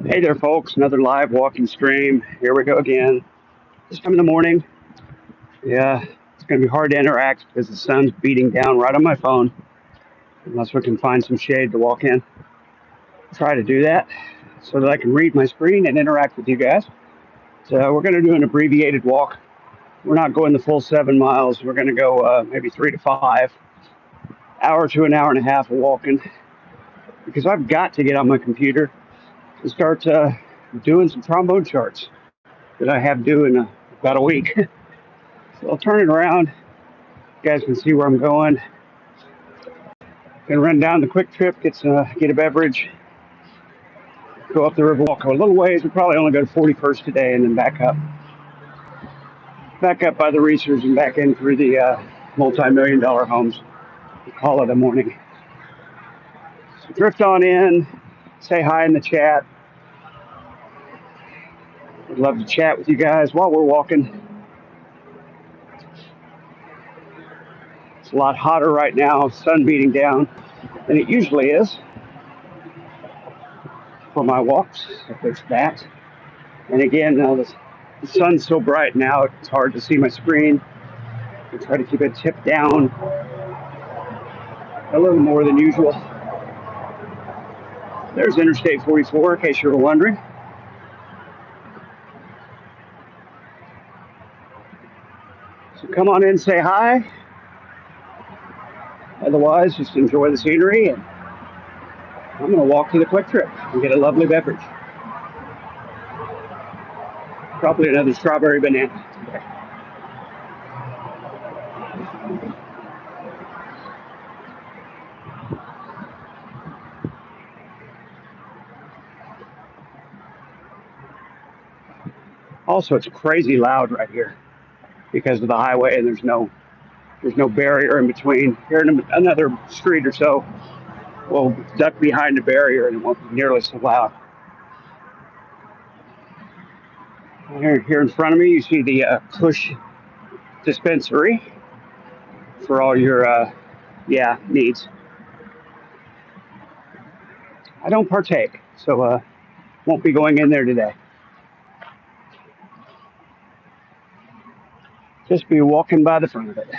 Hey there, folks. Another live walking stream. Here we go again. This time in the morning. Yeah, it's going to be hard to interact because the sun's beating down right on my phone. Unless we can find some shade to walk in. Try to do that so that I can read my screen and interact with you guys. So we're going to do an abbreviated walk. We're not going the full 7 miles. We're going to go maybe 3 to 5. Hour to an hour and a half of walking. Because I've got to get on my computer and start doing some trombone charts that I have due in about a week. So I'll turn it around. You guys can see where I'm going. Gonna run down the quick trip, get a beverage, go up the river, walk a little ways. We'll probably only go to 41st today and then back up. Back up by the Research and back in through the multi-million-dollar homes. We'll call it a morning. So drift on in, say hi in the chat. I'd love to chat with you guys while we're walking. It's a lot hotter right now, sun beating down than it usually is for my walks, if there's that. And again, the sun's so bright now, it's hard to see my screen. I try to keep it tipped down a little more than usual. There's Interstate 44, in case you were wondering. So come on in, say hi. Otherwise, just enjoy the scenery, and I'm going to walk to the Quick Trip and get a lovely beverage. Probably another strawberry banana today. Also, it's crazy loud right here because of the highway, and there's no barrier in between. Here in another street or so, we'll duck behind the barrier and it won't be nearly so loud. Here in front of me, you see the push dispensary for all your needs. I don't partake, so won't be going in there today. Just be walking by the front of it.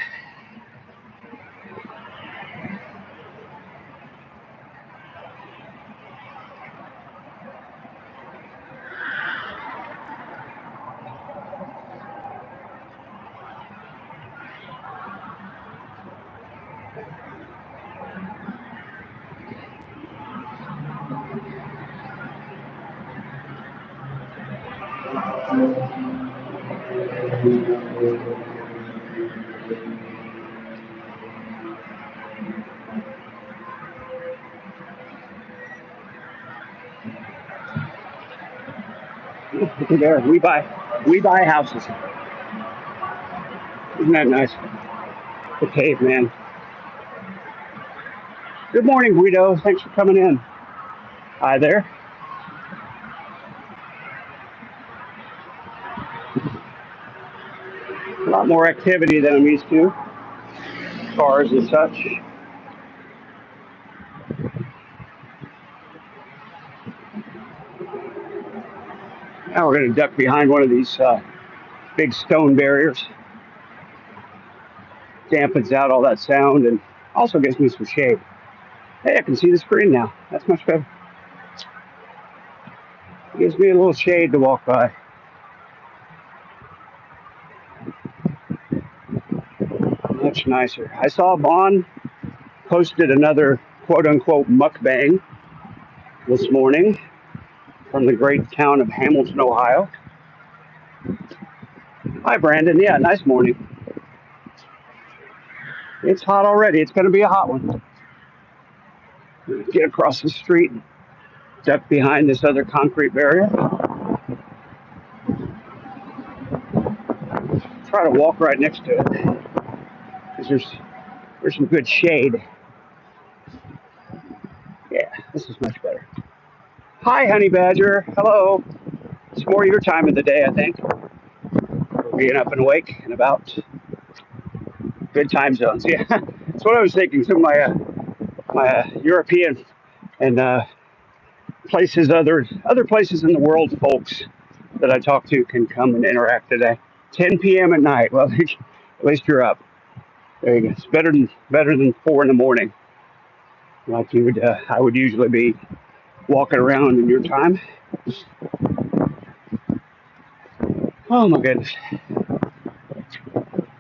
There, we buy houses. Isn't that nice? The caveman. Good morning, Guido. Thanks for coming in. Hi there. A lot more activity than I'm used to. Cars and such. Now we're going to duck behind one of these big stone barriers. Dampens out all that sound and also gives me some shade. Hey, I can see the screen now. That's much better. Gives me a little shade to walk by. Much nicer. I saw Vaughn posted another quote-unquote mukbang this morning from the great town of Hamilton, Ohio. Hi, Brandon. Yeah, nice morning. It's hot already. It's going to be a hot one. Get across the street, duck behind this other concrete barrier. Try to walk right next to it because there's some good shade. Yeah, this is much better. Hi, honey badger. Hello. It's more your time of the day, I think. For being up and awake and about. Good time zones. Yeah, that's what I was thinking. Some of my European and places, other places in the world, folks that I talk to can come and interact today. 10 p.m. at night. Well, at least you're up. There you go. It's better than 4 in the morning, like I would usually be walking around in your time. Oh my goodness,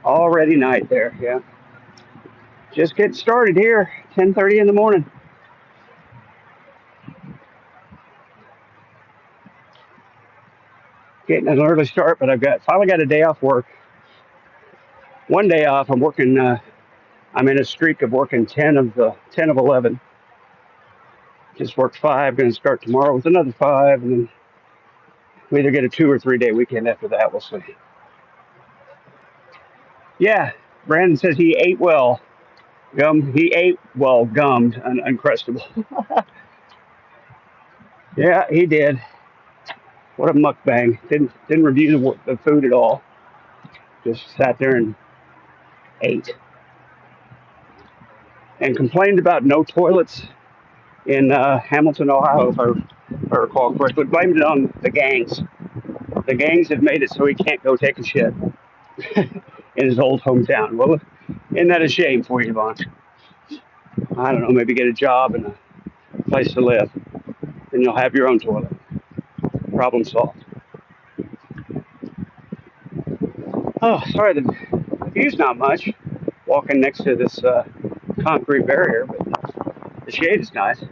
already night there. Yeah, just getting started here. 10:30 in the morning. Getting an early start, but finally got a day off work. One day off. I'm working. I'm in a streak of working 10 of 11. Just worked 5. Going to start tomorrow with another 5, and then we either get a 2 or 3 day weekend after that. We'll see. Yeah, Brandon says he ate well. He ate well, gummed, and uncrustable. Yeah, he did. What a mukbang! Didn't review the food at all. Just sat there and ate and complained about no toilets in Hamilton, Ohio, if I recall correctly. Blamed it on the gangs. The gangs have made it so he can't go take a shit in his old hometown. Well, isn't that a shame for you, Vaughn? I don't know. Maybe get a job and a place to live, and you'll have your own toilet. Problem solved. Oh, sorry, the view's not much. Walking next to this concrete barrier, but the shade is nice.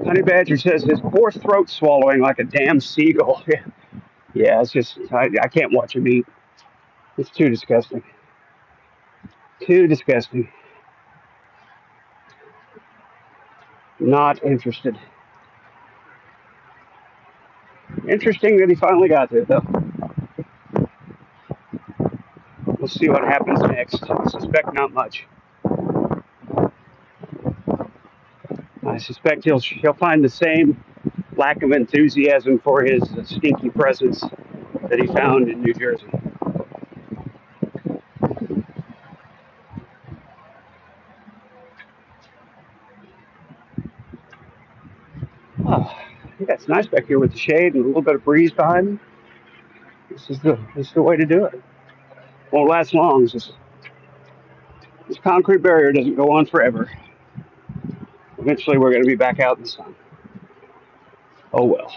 Honey Badger says his poor throat swallowing like a damn seagull. Yeah, it's just, I can't watch him eat. It's too disgusting. Too disgusting. Not interested. Interesting that he finally got there, though. We'll see what happens next. I suspect not much. I suspect he'll find the same lack of enthusiasm for his stinky presence that he found in New Jersey. Oh, yeah, it's nice back here with the shade and a little bit of breeze behind me. This is the way to do it. Won't last long. This concrete barrier doesn't go on forever. Eventually, we're going to be back out in the sun. Oh well.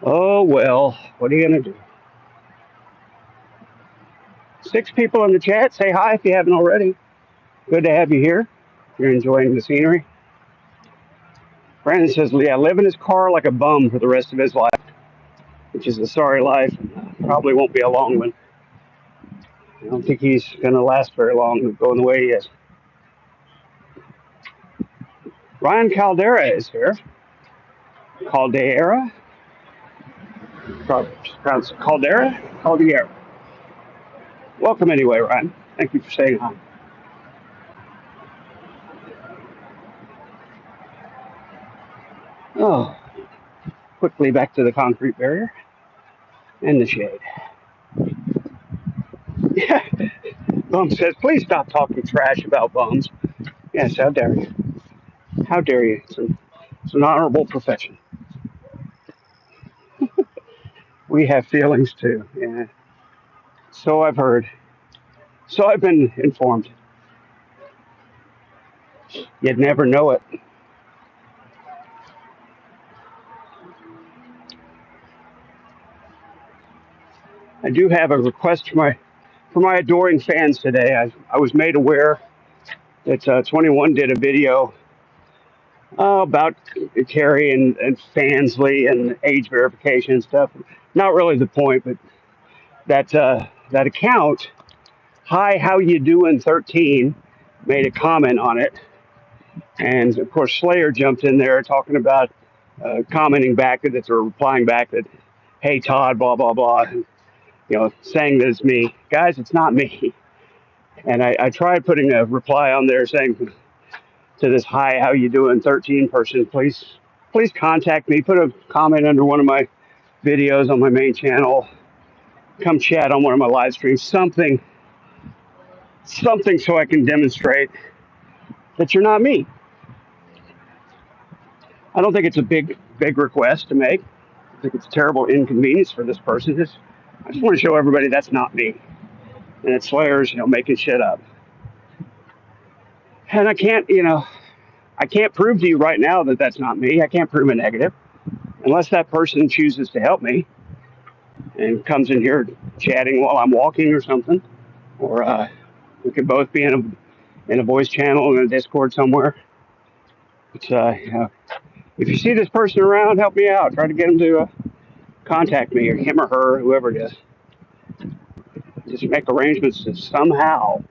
Oh well. What are you going to do? 6 people in the chat. Say hi if you haven't already. Good to have you here. If you're enjoying the scenery. Brandon says, yeah, live in his car like a bum for the rest of his life, which is a sorry life. Probably won't be a long one. I don't think he's going to last very long going the way he is. Ryan Caldera is here. Caldera? Pronounced Caldera? Caldera. Welcome anyway, Ryan. Thank you for saying hi. Oh, quickly back to the concrete barrier and the shade. Yeah. Bum says, please stop talking trash about bums. Yes, how dare you? How dare you? It's an honorable profession. We have feelings too. Yeah. So I've heard. So I've been informed. You'd never know it. I do have a request for my adoring fans today. I was made aware that 21 did a video about Kerry and Fansly and age verification and stuff. Not really the point, but that account, Hi How You Doing 13, made a comment on it, and of course Slayer jumped in there talking about commenting back that or replying back that, hey Todd, blah blah blah, saying that it's me. Guys, it's not me. And I tried putting a reply on there saying to this Hi How You Doing 13 person, please contact me. Put a comment under one of my videos on my main channel. Come chat on one of my live streams. Something something so I can demonstrate that you're not me. I don't think it's a big request to make. I think it's a terrible inconvenience for this person. I just want to show everybody that's not me. And it's Slayer's, making shit up. And I can't prove to you right now that that's not me. I can't prove a negative unless that person chooses to help me and comes in here chatting while I'm walking or something. Or we could both be in a voice channel in a Discord somewhere. But if you see this person around, help me out. Try to get him to contact me, or him or her, whoever it is. Just make arrangements to somehow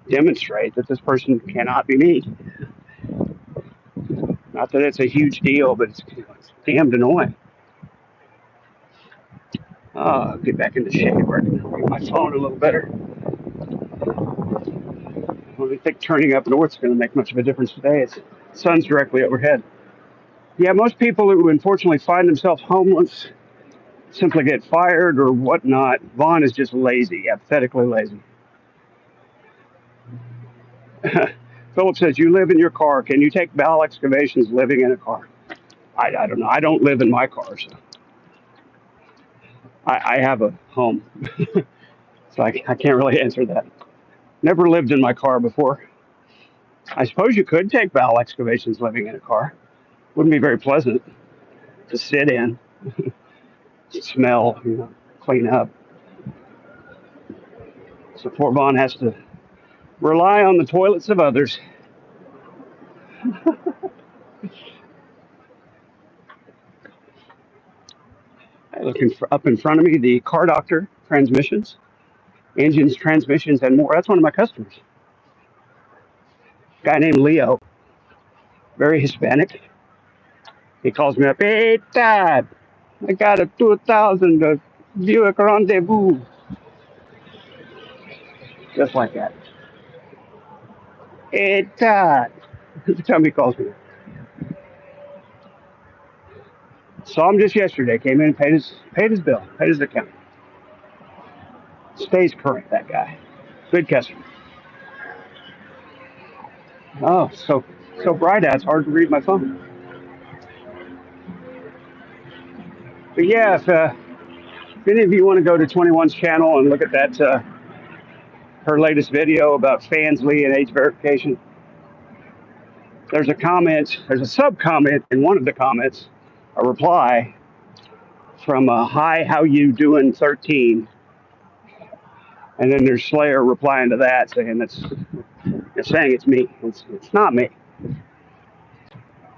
demonstrate that this person cannot be me. Not that it's a huge deal, but it's damned annoying. Get back in the shade where I can read my phone a little better. I don't think turning up north is going to make much of a difference today. The sun's directly overhead. Yeah, most people who unfortunately find themselves homeless simply get fired or whatnot. Vaughn is just lazy, apathetically lazy. Philip says, you live in your car. Can you take bowel excavations living in a car? I don't know. I don't live in my car, so I have a home. So I can't really answer that. Never lived in my car before. I suppose you could take bowel excavations living in a car. Wouldn't be very pleasant to sit in, smell, clean up. So poor Vaughn has to rely on the toilets of others. Looking up in front of me, the Car Doctor transmissions, engines, transmissions, and more. That's one of my customers. A guy named Leo, very Hispanic. He calls me up, hey, Dad, I got a 2000 Buick Rendezvous. Just like that. Hey, Dad. Every time he calls me. Saw him just yesterday. Came in and paid his bill, paid his account. Stays current, that guy. Good customer. Oh, so bright out. It's hard to read my phone. But yeah, if any of you want to go to 21's channel and look at that, her latest video about Fansly and age verification, there's a sub comment in one of the comments, a reply from hi, how you doing 13. And then there's Slayer replying to that saying saying it's me. It's not me.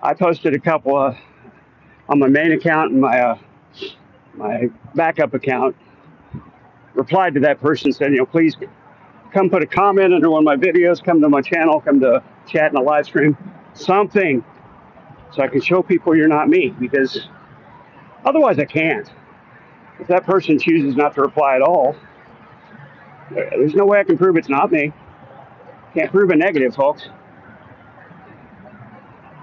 I posted a couple on my main account and my backup account. Replied to that person, said, please come put a comment under one of my videos, come to my channel, come to chat in a live stream, something, so I can show people you're not me, because otherwise I can't. If that person chooses not to reply at all, there's no way I can prove it's not me. Can't prove a negative, folks.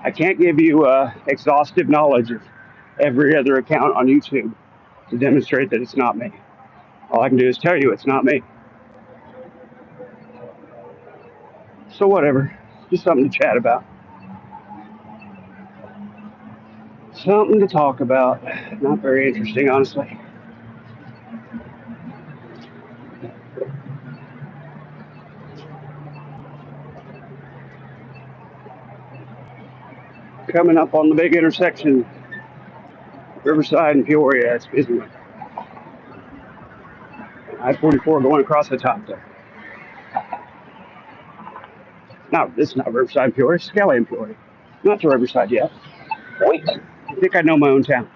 I can't give you exhaustive knowledge of every other account on YouTube to demonstrate that it's not me. All I can do is tell you it's not me. So whatever, just something to chat about. Something to talk about. Not very interesting, honestly. Coming up on the big intersection, Riverside and Peoria. It's busy one. I-44 going across the top there. No, this is not Riverside and Peoria. It's Skelly and Peoria. Not to Riverside yet. Wait. I think I know my own town.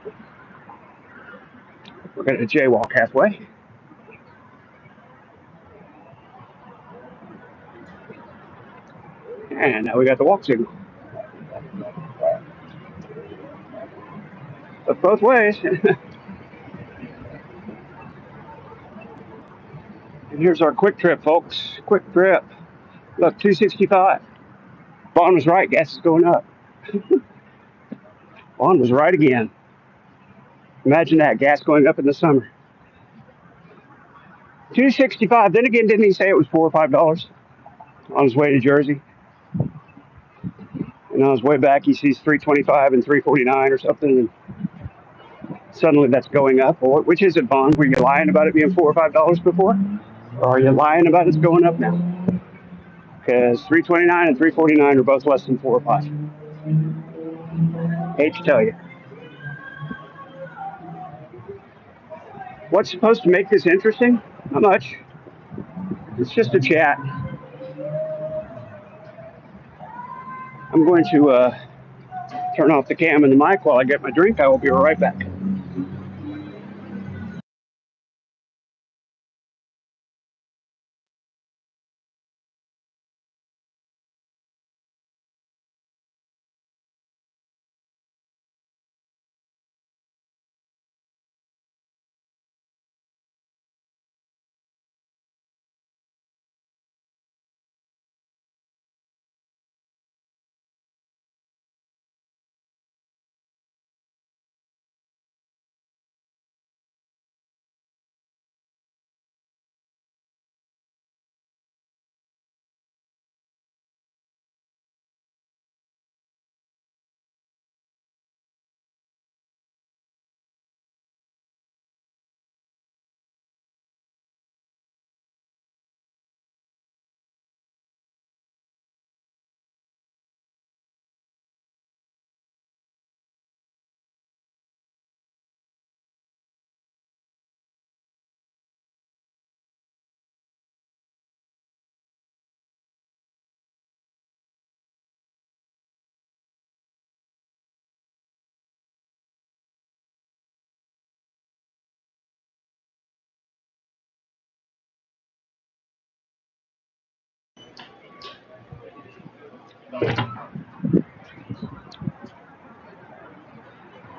We're going to jaywalk halfway. And now we got the walk signal. But both ways. And here's our quick trip, folks. Quick trip. Look, 265. Vaughn was right. Gas is going up. Vaughn was right again. Imagine that, gas going up in the summer. $2.65. Then again, didn't he say it was $4 or $5 on his way to Jersey? And on his way back, he sees 325 and 349 or something, and suddenly that's going up. Or which is it, Vaughn? Were you lying about it being $4 or $5 before, or are you lying about it's going up now? Because 329 and 349 are both less than 4 or 5. Hate to tell you. What's supposed to make this interesting? Not much. It's just a chat. I'm going to turn off the cam and the mic while I get my drink. I will be right back.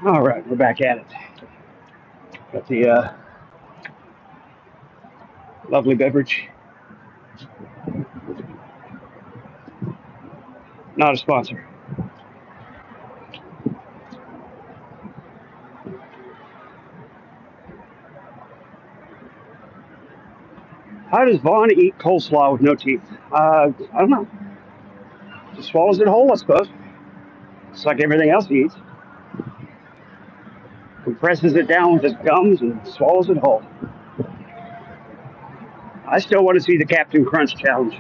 All right, we're back at it. Got the lovely beverage. Not a sponsor. How does Vaughn eat coleslaw with no teeth? I don't know. Just swallows it whole, I suppose. It's like everything else he eats. Compresses it down with his gums and swallows it whole. I still want to see the Captain Crunch challenge.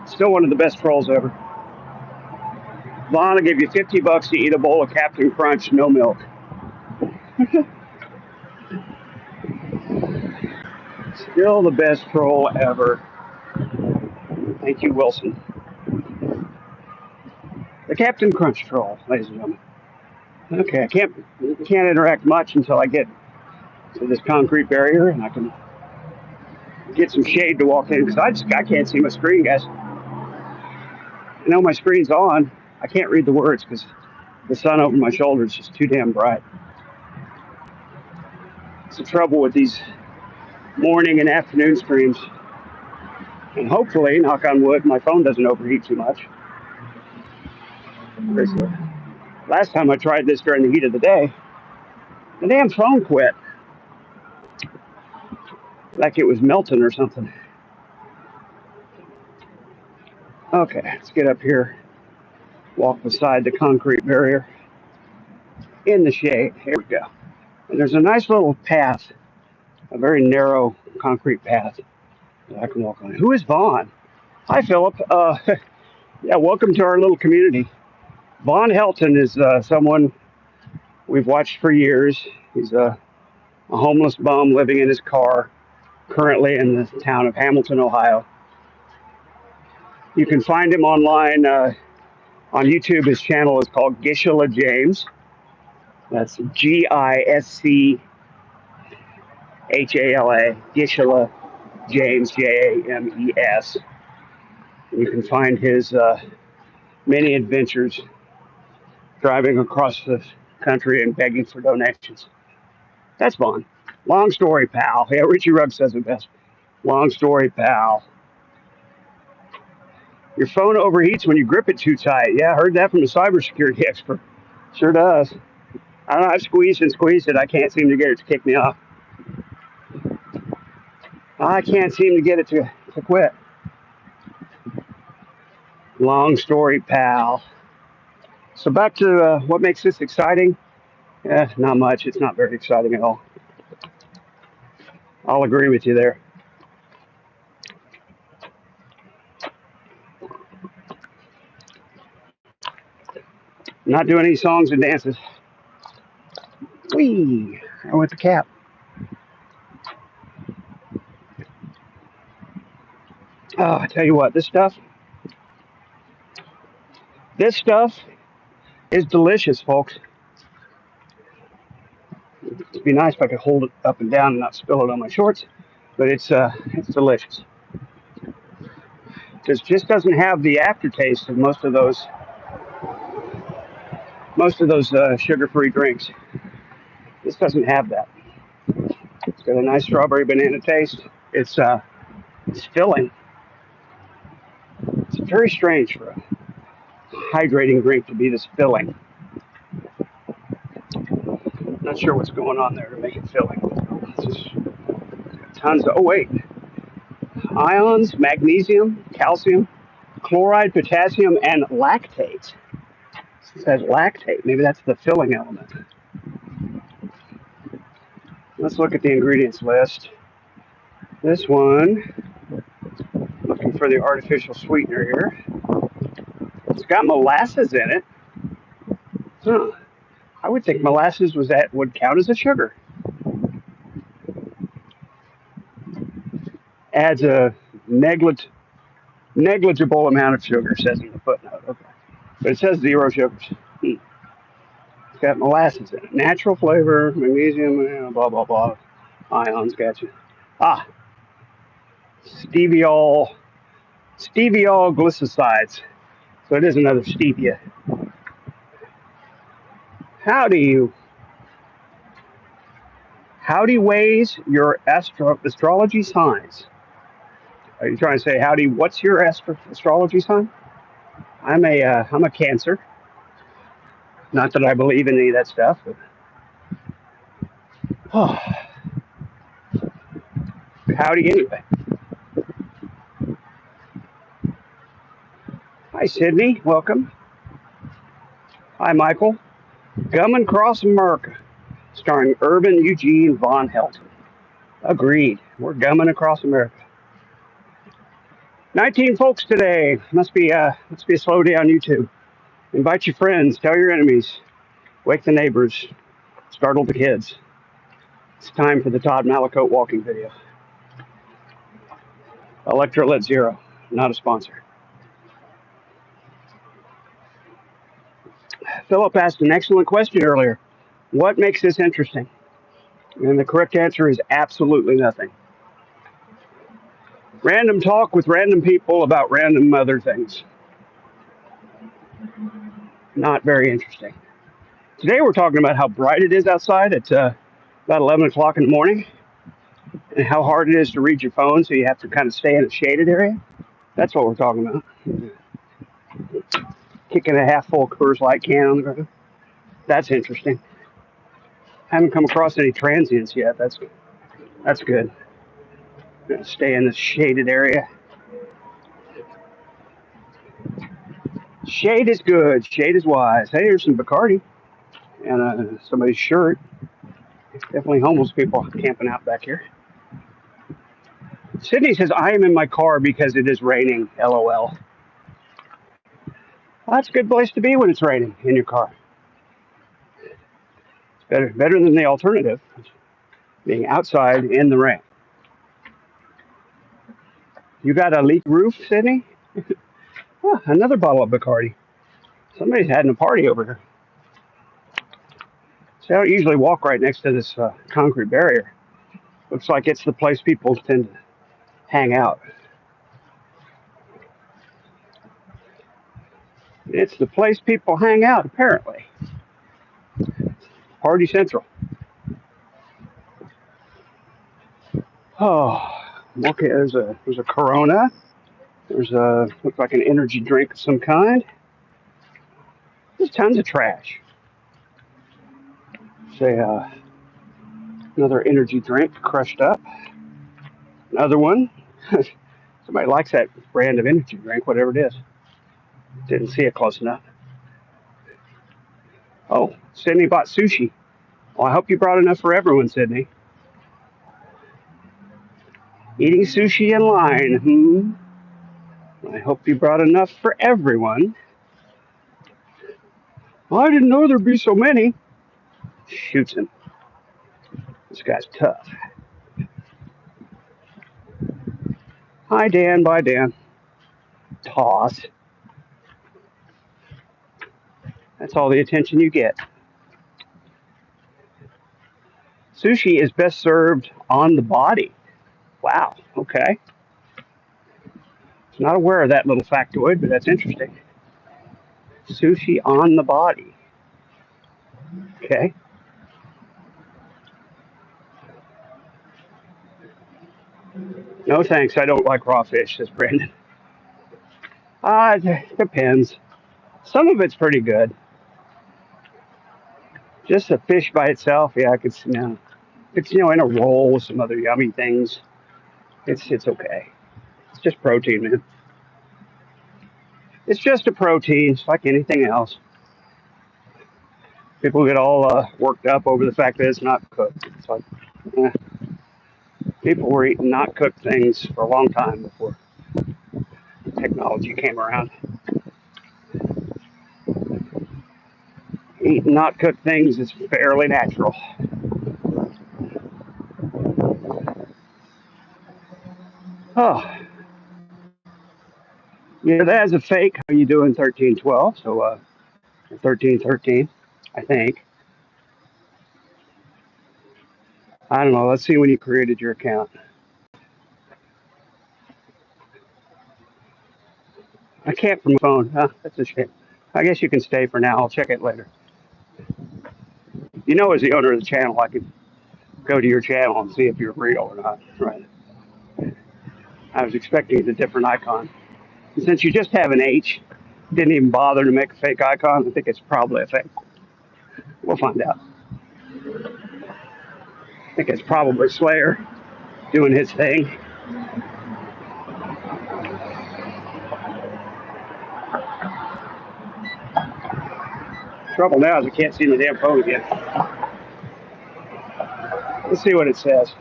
Still one of the best trolls ever. Vaughn will give you $50 to eat a bowl of Captain Crunch, no milk. Still the best troll ever. Thank you, Wilson. The Captain Crunch troll, ladies and gentlemen. Okay, I can't interact much until I get to this concrete barrier and I can get some shade to walk in because I can't see my screen, guys. I know my screen's on. I can't read the words because the sun over my shoulder is just too damn bright. It's the trouble with these morning and afternoon streams. And hopefully, knock on wood, my phone doesn't overheat too much. Last time I tried this during the heat of the day, the damn phone quit. Like it was melting or something. Okay, let's get up here, walk beside the concrete barrier in the shade. Here we go. And there's a nice little path, a very narrow concrete path that I can walk on. Who is Vaughn? Hi, Philip. Yeah, welcome to our little community. Vaughn Helton is someone we've watched for years. He's a homeless bum living in his car, currently in the town of Hamilton, Ohio. You can find him online on YouTube. His channel is called Gishala James. That's Gischala, Gishala James, James. You can find his many adventures driving across the country and begging for donations. That's Vaughn. Long story, pal. Yeah, Richie Rugg says it best. Long story, pal. Your phone overheats when you grip it too tight. Yeah, I heard that from a cybersecurity expert. Sure does. I don't know, I've squeezed and squeezed it. I can't seem to get it to kick me off. I can't seem to get it to quit. Long story, pal. So back to what makes this exciting. Not much. It's not very exciting at all. I'll agree with you there. Not doing any songs and dances. Whee! I went the cap. Oh, I tell you what, this stuff is delicious, folks. It'd be nice if I could hold it up and down and not spill it on my shorts, but it's delicious. It just doesn't have the aftertaste of most of those sugar-free drinks. This doesn't have that. It's got a nice strawberry banana taste. It's filling. It's very strange for a hydrating drink to be this filling. Not sure what's going on there to make it filling. It's just tons of. Oh wait, ions, magnesium, calcium, chloride, potassium, and lactate. It says lactate. Maybe that's the filling element. Let's look at the ingredients list. This one, looking for the artificial sweetener here. It's got molasses in it. Huh. I would think molasses would count as a sugar. Adds a negligible amount of sugar, says in the footnote. Okay. But it says zero sugars. It's got molasses in it. Natural flavor, magnesium, blah, blah, blah. Ions, gotcha. Ah, steviol glycosides. So it is another stevia. Howdy, howdy weighs your astrology signs. Are you trying to say howdy? What's your astrology sign? I'm a Cancer. Not that I believe in any of that stuff, but oh, howdy anyway. Hi Sydney, welcome. Hi Michael. Gumming Across America, starring Urban Eugene Von Helton. Agreed. We're gumming across America. 19 folks today. Must be a slow day on YouTube. Invite your friends. Tell your enemies. Wake the neighbors. Startle the kids. It's time for the Todd Malicote walking video. Electrolyte Zero, not a sponsor. Philip asked an excellent question earlier. What makes this interesting? And the correct answer is absolutely nothing. Random talk with random people about random other things. Not very interesting. Today we're talking about how bright it is outside at about 11 o'clock in the morning and how hard it is to read your phone, so you have to kind of stay in a shaded area. That's what we're talking about. Kicking a half full Coors Light can on the ground. That's interesting. Haven't come across any transients yet. That's good. Stay in the shaded area. Shade is good. Shade is wise. Hey, here's some Bacardi and somebody's shirt. Definitely homeless people camping out back here. Sydney says, I am in my car because it is raining. LOL. Well, that's a good place to be when it's raining in your car. It's better than the alternative, being outside in the rain. You got a leaked roof, Sydney? Oh, another bottle of Bacardi. Somebody's having a party over here. See, I don't usually walk right next to this concrete barrier. Looks like it's the place people tend to hang out. It's the place people hang out, apparently. Party Central. Oh, okay. There's a Corona. Looks like an energy drink of some kind. There's tons of trash. Say another energy drink crushed up. Another one. Somebody likes that brand of energy drink, whatever it is. Didn't see it close enough. Oh, Sydney bought sushi. Well, I hope you brought enough for everyone, Sydney. Eating sushi in line. I hope you brought enough for everyone. Well, I didn't know there'd be so many. Shoots him. This guy's tough. Hi, Dan. Bye, Dan. Toss. That's all the attention you get. Sushi is best served on the body. Wow. Okay. Not aware of that little factoid, but that's interesting. Sushi on the body. Okay. No thanks. I don't like raw fish, says Brandon. It depends. Some of it's pretty good. Just the fish by itself, yeah, I could. It's in a roll with some other yummy things. It's okay. It's just protein, man. It's just a protein, it's like anything else. People get all worked up over the fact that it's not cooked. It's like eh. People were eating not cooked things for a long time before technology came around. Eating not cooked things is fairly natural. Oh, yeah, that is a fake. How you doing, 1312? So, 1313, I think. I don't know. Let's see when you created your account. I can't from the phone. Huh, that's a shame. I guess you can stay for now. I'll check it later. As the owner of the channel, I could go to your channel and see if you're real or not. Right. I was expecting a different icon. And since you just have an H, didn't even bother to make a fake icon, I think it's probably a fake. We'll find out. I think it's probably Slayer doing his thing. Trouble now is I can't see the damn phone again. Let's see what it says.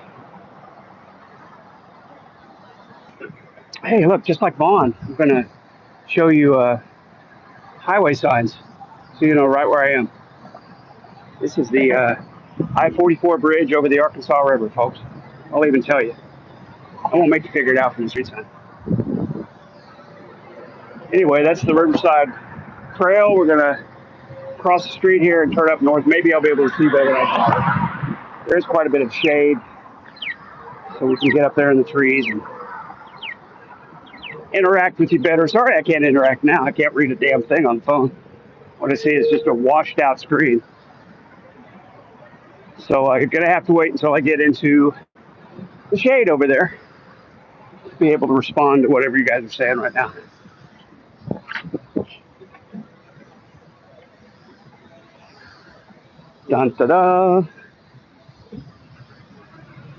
Hey, look, just like Vaughn, I'm going to show you highway signs so you know right where I am. This is the I-44 bridge over the Arkansas River, folks. I'll even tell you. I won't make you figure it out from the street sign. Anyway, that's the Riverside Trail. We're going to cross the street here and turn up north. Maybe I'll be able to see better than I thought. There's quite a bit of shade, so we can get up there in the trees and interact with you better. Sorry I can't interact now. I can't read a damn thing on the phone. What I see is just a washed out screen. So I'm going to have to wait until I get into the shade over there to be able to respond to whatever you guys are saying right now. Dun da da.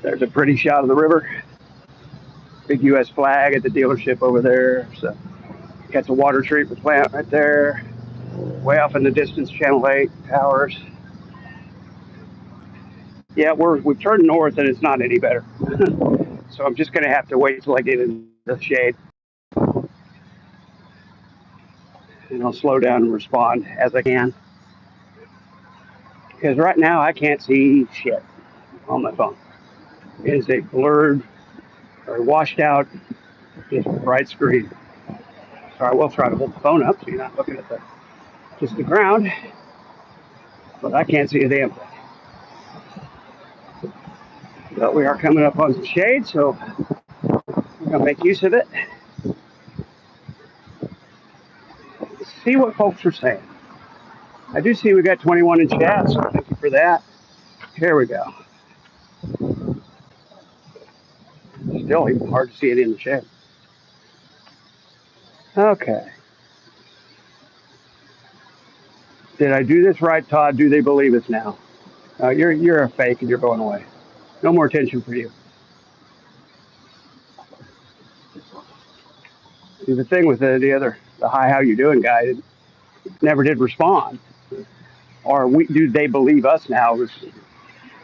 There's a pretty shot of the river. Big U.S. flag at the dealership over there. So got the water treatment plant right there. Way off in the distance, Channel 8 towers. Yeah, we've turned north and it's not any better. So I'm just going to have to wait till I get in the shade. And I'll slow down and respond as I can. Because right now I can't see shit on my phone. It is a blurred or washed out, just bright screen. So I will try to hold the phone up so you're not looking at just the ground. But I can't see a damn thing. But we are coming up on some shade, so we're going to make use of it. See what folks are saying. I do see we got 21 in chat, so thank you for that. Here we go. Still even hard to see it in the shade. Okay. Did I do this right, Todd? Do they believe us now? You're a fake and you're going away. No more attention for you. See, the thing with the hi, how you doing guy, it never did respond. Or do they believe us now? It's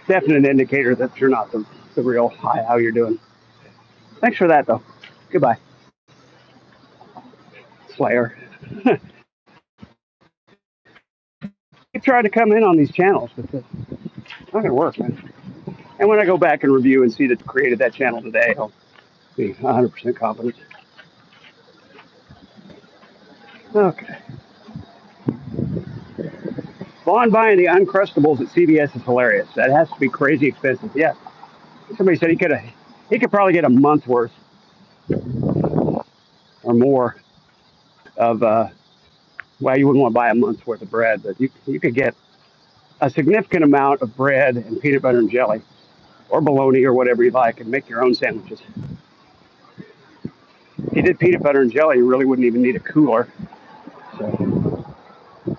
definite indicator that you're not the real hi, how you're doing. Thanks for that, though. Goodbye, Slayer. Keep trying to come in on these channels, but it's not going to work, man. And when I go back and review and see that you created that channel today, I'll be 100% confident. Okay. Vaughn buying the Uncrustables at CVS is hilarious. That has to be crazy expensive. Yeah. Somebody said he could probably get a month's worth or more of well, you wouldn't want to buy a month's worth of bread, but you could get a significant amount of bread and peanut butter and jelly or bologna or whatever you like and make your own sandwiches. If you did peanut butter and jelly, you really wouldn't even need a cooler. So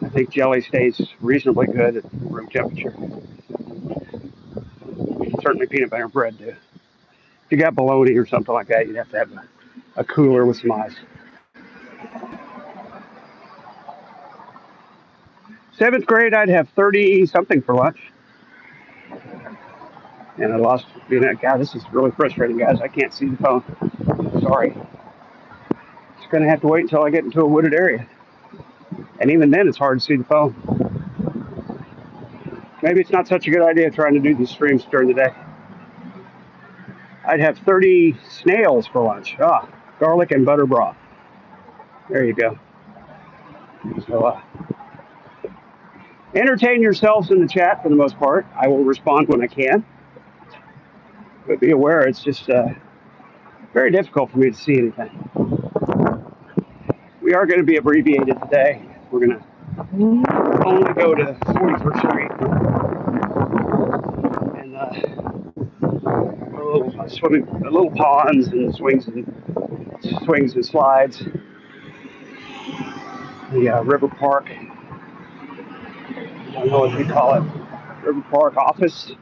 I think jelly stays reasonably good at room temperature. Certainly peanut butter and bread do. If you got bologna or something like that, you'd have to have a cooler with some ice. Seventh grade, I'd have 30 something for lunch. And I lost, God, this is really frustrating, guys. I can't see the phone. Sorry. Just going to have to wait until I get into a wooded area. And even then, it's hard to see the phone. Maybe it's not such a good idea trying to do these streams during the day. I'd have 30 snails for lunch. Garlic and butter broth. There you go. So, entertain yourselves in the chat for the most part. I will respond when I can. But be aware, it's just very difficult for me to see anything. We are going to be abbreviated today. We're going to only go to 41st Street and little ponds and swings and slides. The River Park, I don't know what they call it, River Park offices.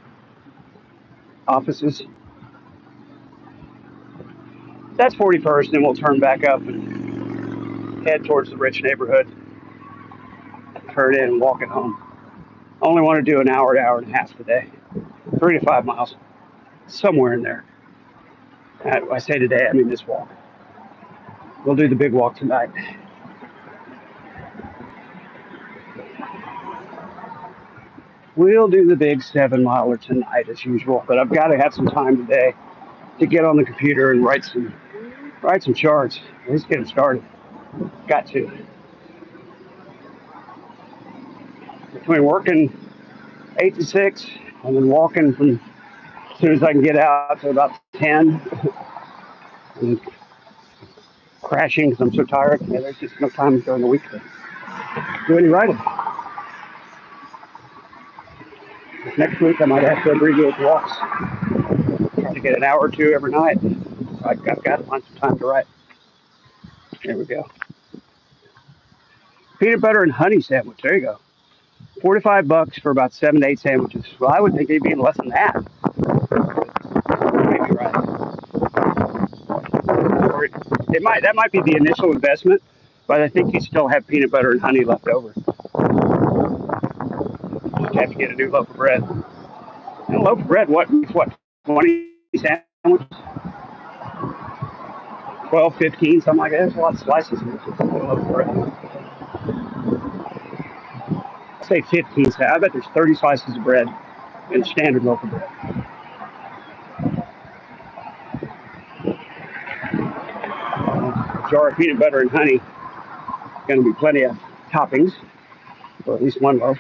That's 41st, and then we'll turn back up and head towards the rich neighborhood. Turn in and walk it home. Only want to do an hour and a half today. 3 to 5 miles, somewhere in there. I say today, I mean this walk. We'll do the big walk tonight. We'll do the big 7 miler tonight as usual, but I've got to have some time today to get on the computer and write some charts. Let's get them started. Got to. Between working 8 to 6 and then walking from as soon as I can get out to about 10 and crashing because I'm so tired. Yeah, there's just no time during the week to do any writing. Next week I might have to abbreviate the walks. Try to get an hour or two every night. I've got to find some time to write. There we go. Peanut butter and honey sandwich. There you go. $45 for about 7 to 8 sandwiches. Well, I would think they'd be even less than that. Maybe right. Or that might be the initial investment, but I think you still have peanut butter and honey left over. You have to get a new loaf of bread. And a loaf of bread, what 20 sandwiches? 12, 15, something like that. There's a lot of slices in this loaf of bread. I'll say 15. I bet there's 30 slices of bread in a standard loaf of bread. A jar of peanut butter and honey. Going to be plenty of toppings for at least one loaf.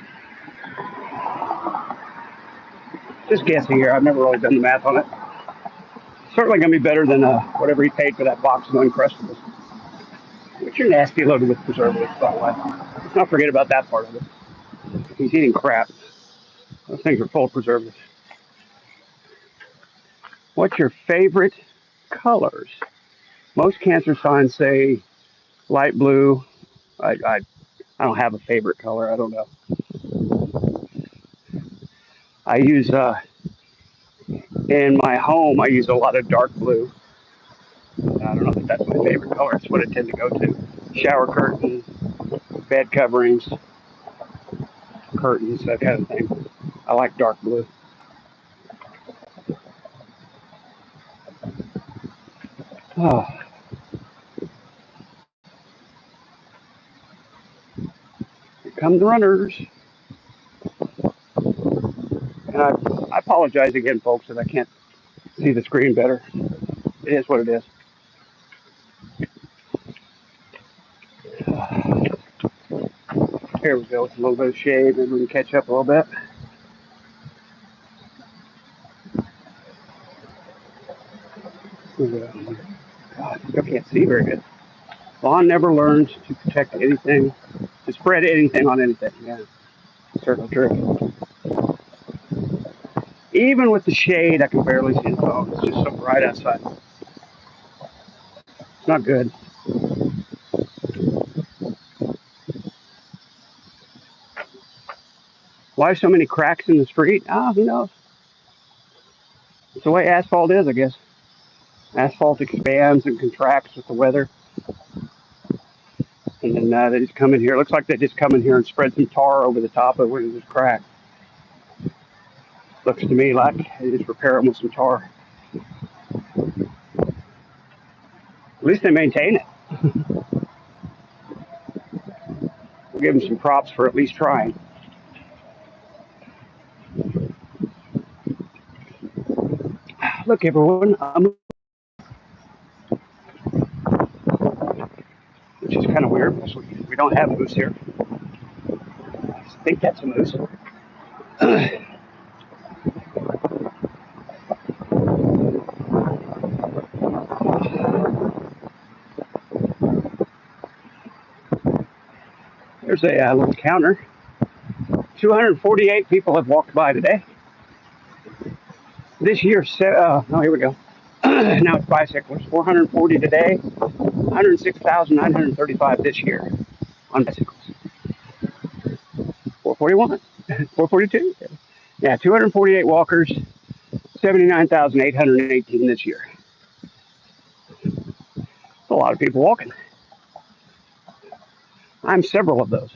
Just guessing here. I've never really done the math on it. Certainly going to be better than whatever he paid for that box of Uncrustables, which are nasty, loaded with preservatives, by the way. Let's not forget about that part of it. He's eating crap. Those things are full of preservatives. What's your favorite colors? Most cancer signs say light blue. I don't have a favorite color. I don't know. I use in my home. I use a lot of dark blue. I don't know if that's my favorite color. It's what I tend to go to. Shower curtains, bed coverings, curtains, that kind of thing. I like dark blue. Oh, here come the runners. And I apologize again, folks, that I can't see the screen better. It is what it is. Here we go with a little bit of shade, maybe we can catch up a little bit. God, I can't see very good. Vaughn never learned to protect anything, to spread anything on anything. Yeah, certainly true. Even with the shade, I can barely see the phone. It's just so bright outside. It's not good. Why so many cracks in the street? Who knows? It's the way asphalt is, I guess. Asphalt expands and contracts with the weather. And then they just come in here. It looks like they just come in here and spread some tar over the top of it and just crack. Looks to me like they just repair them with some tar. At least they maintain it. We'll give them some props for at least trying. Look, everyone, which is kind of weird because we don't have moose here. I think that's a moose. There's a little counter. 248 people have walked by today. This year, here we go. Now it's bicycles. 440 today, 106,935 this year on bicycles. 441, 442. Yeah, 248 walkers, 79,818 this year. That's a lot of people walking. I'm several of those.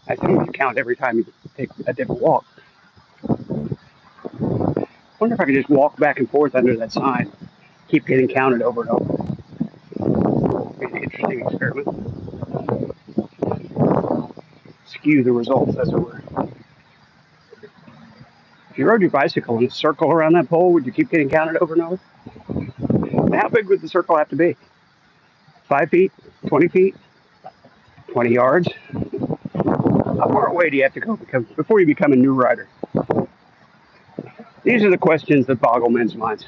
I think you count every time you take a different walk. I wonder if I could just walk back and forth under that sign, keep getting counted over and over. It'd be an interesting experiment. Skew the results, as it were. If you rode your bicycle in a circle around that pole, would you keep getting counted over and over? How big would the circle have to be? 5 feet? 20 feet? 20 yards? How far away do you have to go before you become a new rider? These are the questions that boggle men's minds.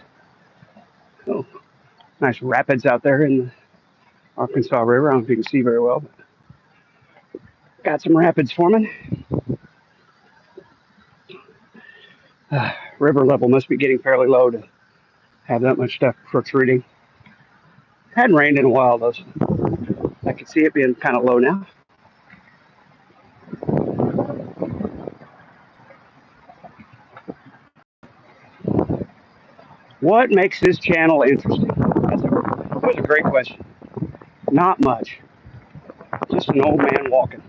Oh, nice rapids out there in the Arkansas River. I don't know if you can see very well, but got some rapids forming. River level must be getting fairly low to have that much stuff protruding. Hadn't rained in a while, though. So I can see it being kind of low now. What makes this channel interesting? That was a great question. Not much. Just an old man walking.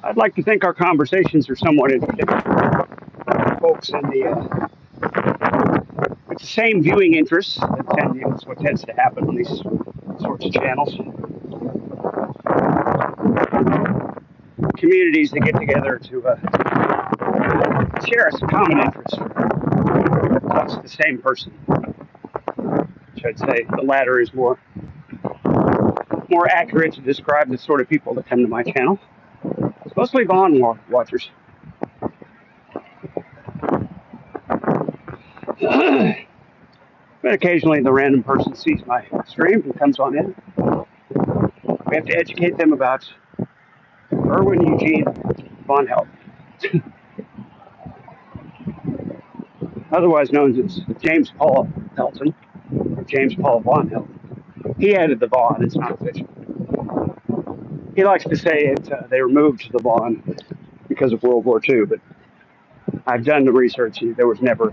I'd like to think our conversations are somewhat interesting. Folks in the with the same viewing interests, that's what tends to happen on these sorts of channels. Communities that get together to share a common interest. That's the same person. Which I'd say the latter is more accurate to describe the sort of people that come to my channel. It's mostly Vaughn watchers. But occasionally the random person sees my stream and comes on in. We have to educate them about Irwin Eugene Von Heldt, otherwise known as James Paul Helton, or James Paul Von Heldt. He added the Von, it's not official. He likes to say they removed the Von because of World War II, but I've done the research. There was never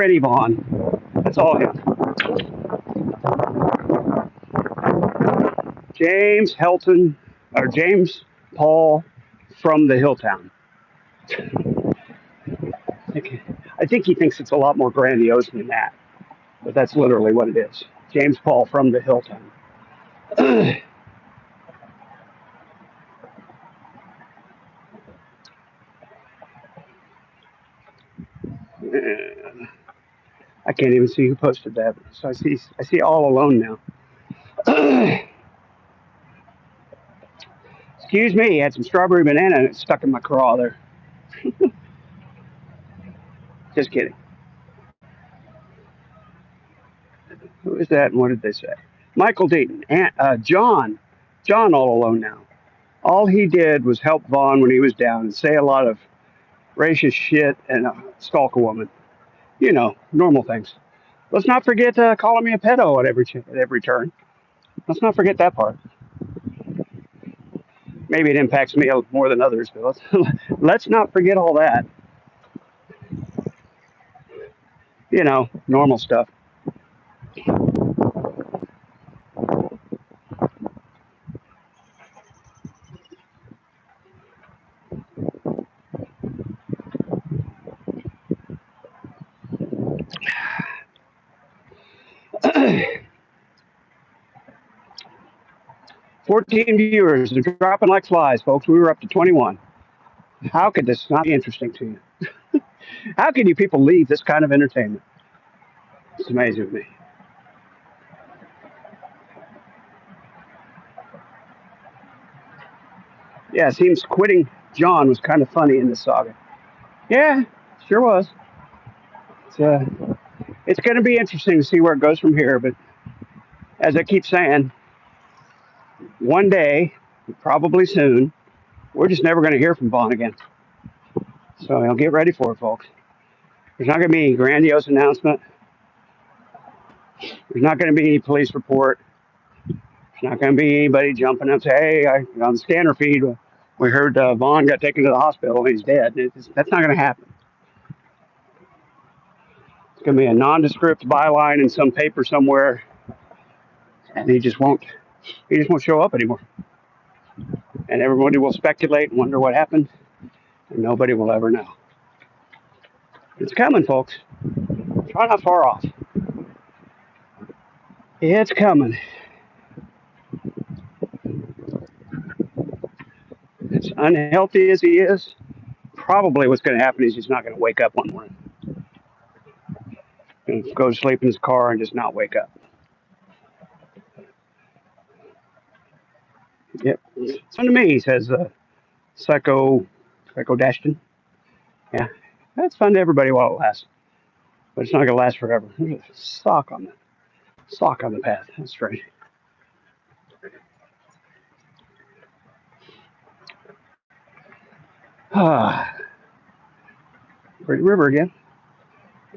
any Vaughn. That's all him. James Helton or James Paul from the Hilltown. I think he thinks it's a lot more grandiose than that, but that's literally what it is. James Paul from the Hilltown. I can't even see who posted that. So I see all alone now. Excuse me, had some strawberry banana and it stuck in my craw there. Just kidding. Who is that and what did they say? Michael Deaton. John all alone now. All he did was help Vaughn when he was down and say a lot of racist shit and stalk a woman. You know, normal things. Let's not forget calling me a pedo at every turn. Let's not forget that part. Maybe it impacts me more than others, but let's not forget all that. You know, normal stuff. 14 viewers. They're dropping like flies, folks. We were up to 21. How could this not be interesting to you? How can you people leave this kind of entertainment? It's amazing to me. Yeah, it seems quitting John was kind of funny in this saga. Yeah, sure was. It's, uh, it's going to be interesting to see where it goes from here. But as I keep saying, one day, probably soon, we're just never going to hear from Vaughn again. So get ready for it, folks. There's not going to be any grandiose announcement. There's not going to be any police report. There's not going to be anybody jumping up and say, hey, on the scanner feed, we heard Vaughn got taken to the hospital and he's dead. That's not going to happen. It's going to be a nondescript byline in some paper somewhere, and he just won't show up anymore. And everybody will speculate and wonder what happened, and nobody will ever know. It's coming, folks. Try not far off. It's coming. As unhealthy as he is, probably what's going to happen is he's not going to wake up one morning. He's going to go to sleep in his car and just not wake up. Yep. It's fun to me, says Psycho Dashton. Yeah, that's fun to everybody while it lasts, but it's not going to last forever. There's a sock on the path. That's strange. Pretty river again.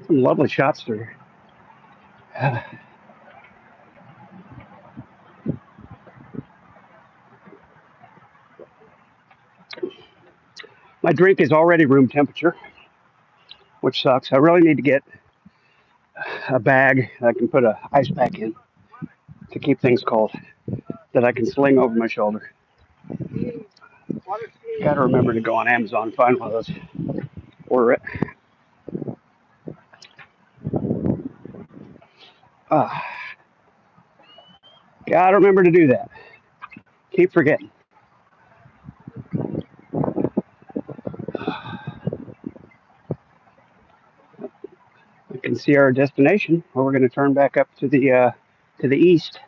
Some lovely shots through here. My drink is already room temperature, which sucks. I really need to get a bag that I can put an ice pack in to keep things cold that I can sling over my shoulder. Got to remember to go on Amazon and find one of those. Order it. Got to remember to do that. Keep forgetting. You can see our destination, where we're going to turn back up to the east,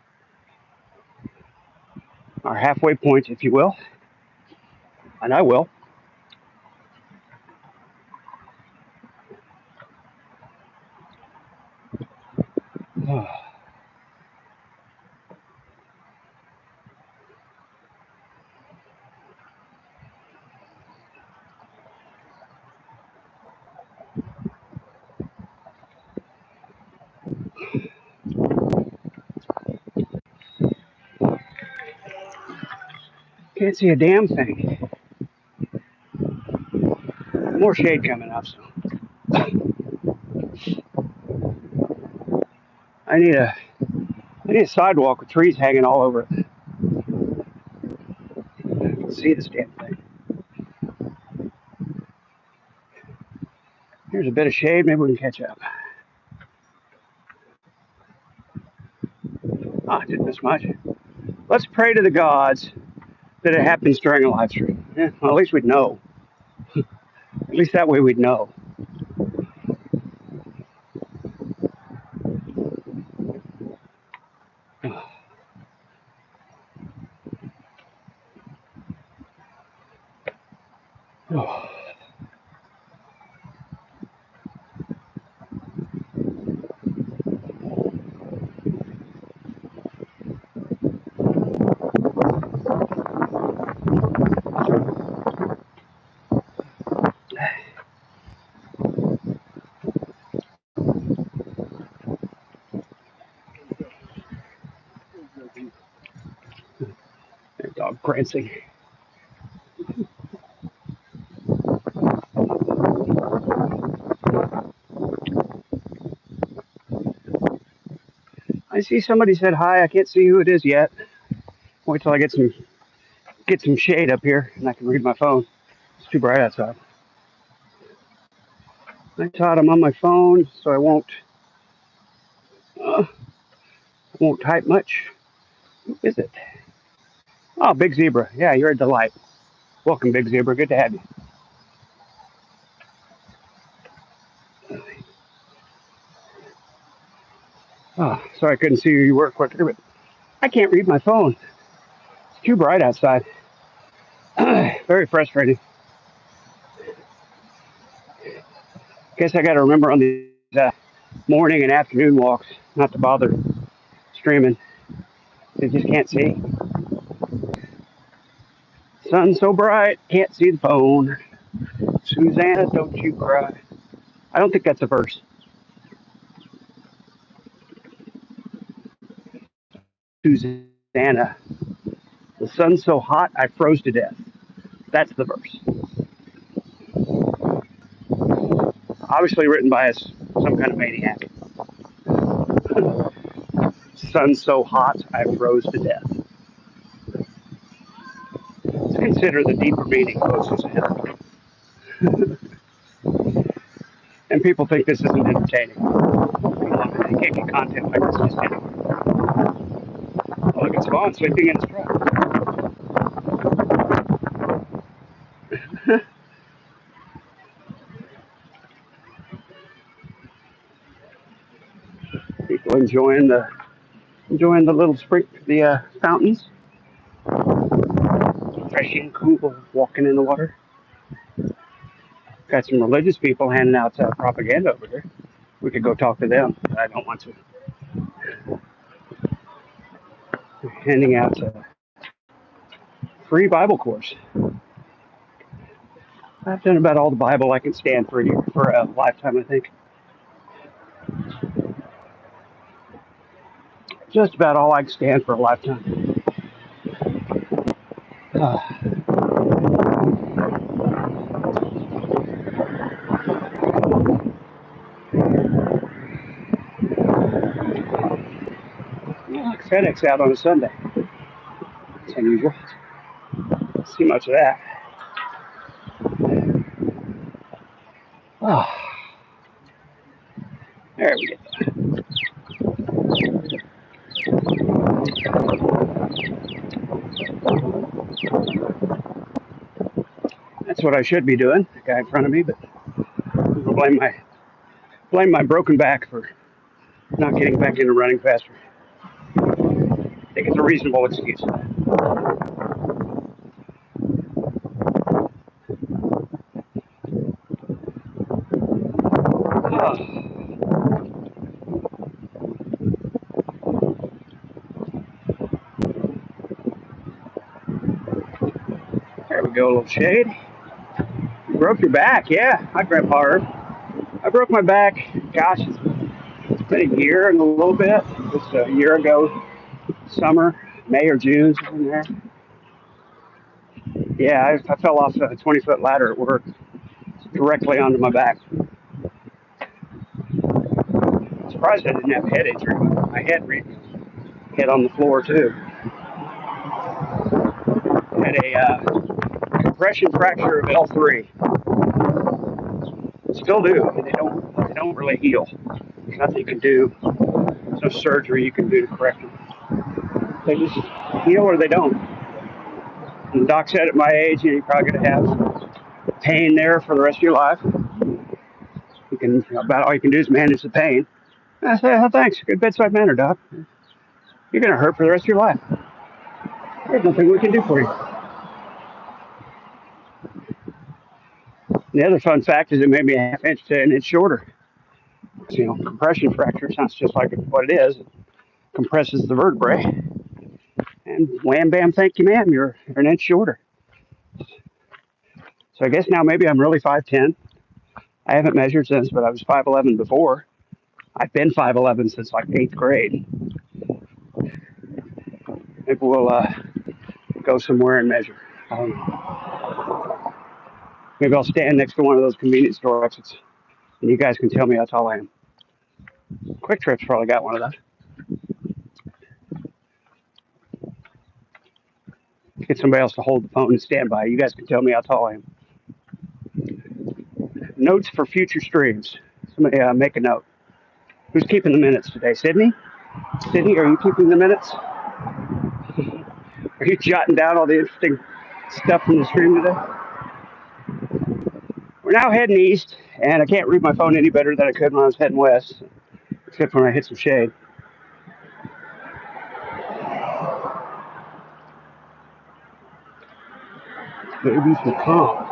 our halfway point, if you will, and I will. Can't see a damn thing. more shade coming up. So I need a sidewalk with trees hanging all over it. I can see this damn thing. Here's a bit of shade. Maybe we can catch up. I didn't miss much. Let's pray to the gods that it happens during a live stream. Yeah, well, at least we'd know. At least that way we'd know. Oh. Dog prancing. I see somebody said hi. I can't see who it is yet. Wait till I get some shade up here and I can read my phone. It's too bright outside. I thought I'm on my phone, so I won't type much. Who is it? Oh, Big Zebra. Yeah, you're a delight. Welcome, Big Zebra. Good to have you. Oh, sorry I couldn't see who you were quicker, but I can't read my phone. It's too bright outside. Very frustrating. Guess I got to remember on these morning and afternoon walks not to bother streaming. They just can't see. Sun's so bright, can't see the phone. Susanna, don't you cry. I don't think that's a verse. Susanna, the sun's so hot, I froze to death. That's the verse. Obviously written by some kind of maniac. Sun's so hot, I froze to death. Let's consider the deeper meaning of Susanna. And people think this isn't entertaining. They can't get content like this just anywhere. Oh, look, it's Vaughn sleeping in his truck. People enjoying the little spring, the fountains, fresh and cool, walking in the water. Got some religious people handing out propaganda over here. We could go talk to them, but I don't want to. They're handing out a free Bible course. I've done about all the Bible I can stand for a lifetime, I think. Just about all I can stand for a lifetime. Uh, yeah, like FedEx out on a Sunday. It's unusual. Don't see much of that. Oh, there we go. That's what I should be doing. The guy in front of me, but I'll blame my broken back for not getting back into running faster. I think it's a reasonable excuse. Oh, there we go, a little shade. You broke your back, yeah. Hi, Grandpa Herb. I broke my back, gosh, it's been a year and a little bit. Just a year ago, summer, May or June, something there. Yeah, I fell off a 20-foot ladder at work. directly onto my back. I'm surprised I didn't have a head injury. My head hit on the floor too. Had a compression fracture of L3. Still do. They don't really heal. There's nothing you can do. There's no surgery you can do to correct them. They just heal or they don't. And the doc said at my age, you're probably going to have pain there for the rest of your life. About all you can do is manage the pain. And I said, oh, thanks. Good bedside manner, doc. You're going to hurt for the rest of your life. There's nothing we can do for you. And the other fun fact is it made me a half inch to an inch shorter. Compression fracture sounds just like what it is. It compresses the vertebrae. And wham, bam, thank you, ma'am. You're an inch shorter. So I guess now maybe I'm really 5'10". I haven't measured since, but I was 5'11" before. I've been 5'11" since like 8th grade. Maybe we'll go somewhere and measure. Maybe I'll stand next to one of those convenience store exits, and you guys can tell me how tall I am. Quick Trip's probably got one of those. Get somebody else to hold the phone and stand by. You guys can tell me how tall I am. Notes for future streams. Somebody make a note. Who's keeping the minutes today? Sydney? Sydney, are you keeping the minutes? Are you jotting down all the interesting stuff from the stream today? We're now heading east, and I can't read my phone any better than I could when I was heading west, except when I hit some shade. Maybe some calm.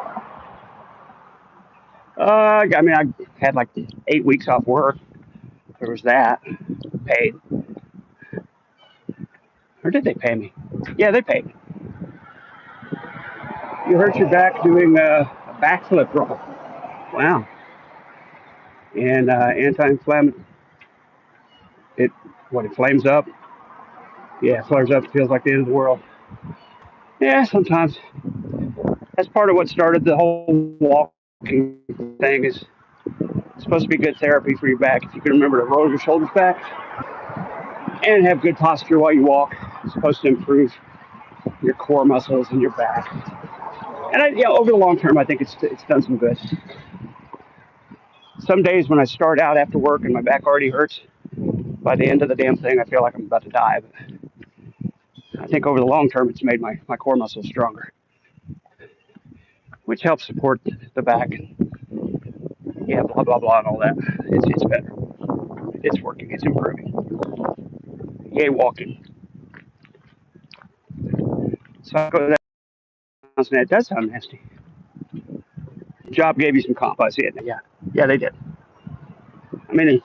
I had like 8 weeks off work. There was that. Paid. Or did they pay me? Yeah, they paid me. You hurt your back doing a backflip roll. Wow. And anti-inflammatory. It flames up. Yeah, it flares up. It feels like the end of the world. Yeah, sometimes. That's part of what started the whole walking thing. Is supposed to be good therapy for your back. If you can remember to roll your shoulders back and have good posture while you walk, it's supposed to improve your core muscles and your back. And over the long term, I think it's done some good. Some days when I start out after work and my back already hurts, by the end of the damn thing, I feel like I'm about to die. But I think over the long term, it's made my core muscles stronger, which helps support the back. Yeah, blah, blah, blah, and all that. It's better. It's working. It's improving. Yay, walking. So I go to that house, and it does sound nasty. Job gave you some comp, I see it. Yeah, they did. I mean,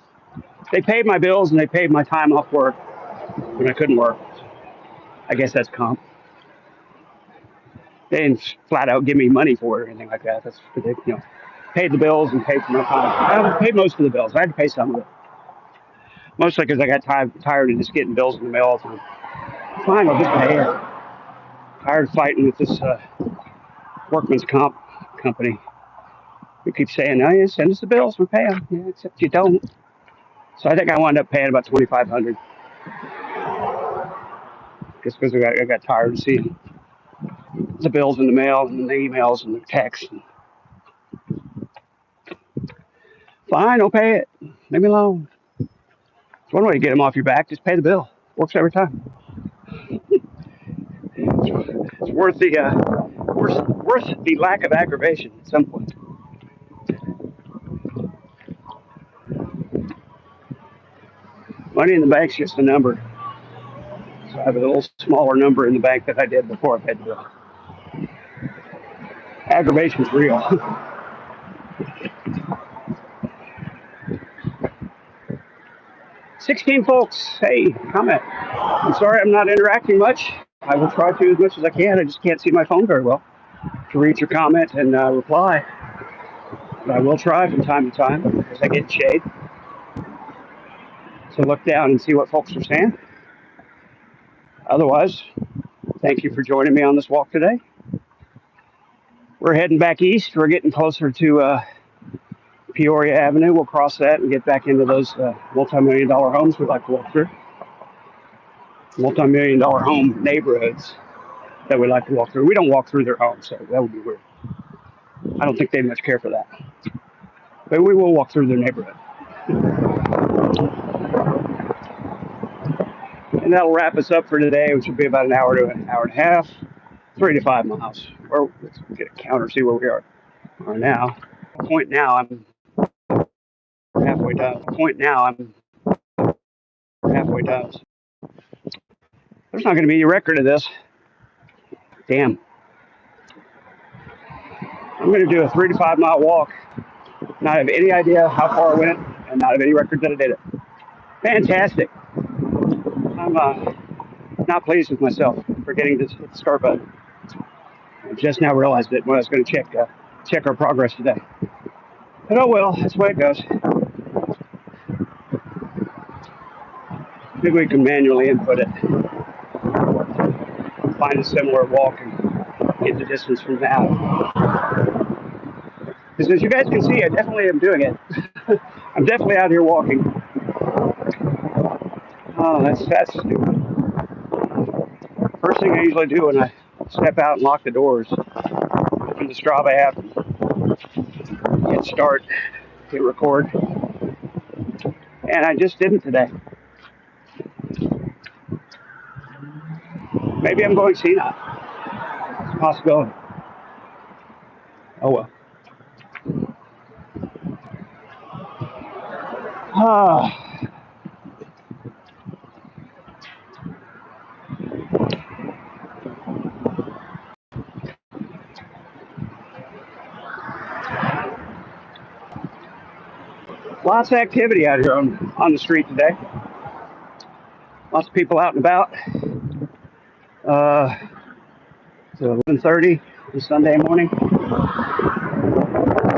they paid my bills, and they paid my time off work when I couldn't work. I guess that's comp. They didn't flat out give me money for it or anything like that. That's ridiculous. Paid the bills and paid for my time. I paid most of the bills. I had to pay some of it. Mostly because I got tired of just getting bills in the mail all the time. Fine, I'll just pay it. Tired of fighting with this workman's comp company. We keep saying, "Oh, yeah, send us the bills, we pay them." Yeah, except you don't. So I think I wound up paying about $2,500. Just because I got tired of seeing the bills in the mail and the emails and the texts. Fine, I'll pay it. Leave me alone. It's one way to get them off your back. Just pay the bill. Works every time. It's worth the lack of aggravation at some point. Money in the bank's just a number. So I have a little smaller number in the bank than I did before I paid the bill. Aggravation's real. 16 folks, hey, comment. I'm sorry I'm not interacting much. I will try to as much as I can. I just can't see my phone very well to read your comment and reply. But I will try from time to time as I get shade to look down and see what folks are saying. Otherwise, thank you for joining me on this walk today. We're heading back east. We're getting closer to Peoria Avenue. We'll cross that and get back into those multi-million-dollar homes we like to walk through. Multi-million-dollar home neighborhoods that we like to walk through. We don't walk through their homes, so that would be weird. I don't think they much care for that. But we will walk through their neighborhood. And that'll wrap us up for today, which will be about an hour to an hour and a half, 3 to 5 miles. Or let's get a counter, see where we are now. Point now, I'm halfway done. Point now, I'm halfway done. There's not going to be any record of this. Damn. I'm going to do a 3 to 5 mile walk. Not have any idea how far I went, and not have any record that I did it. Fantastic. I'm not pleased with myself for getting this start button. I just now realized it when I was going to check our progress today. But oh well, that's the way it goes. Maybe we can manually input it. Find a similar walk and get the distance from that. Because as you guys can see, I definitely am doing it. I'm definitely out here walking. Oh, that's stupid. First thing I usually do when I step out and lock the doors, open the Strava app, hit start, hit record. And I just didn't today. Maybe I'm going senile. It's a possibility. Oh well. Lots of activity out here on the street today. Lots of people out and about. It's 11:30 on Sunday morning. They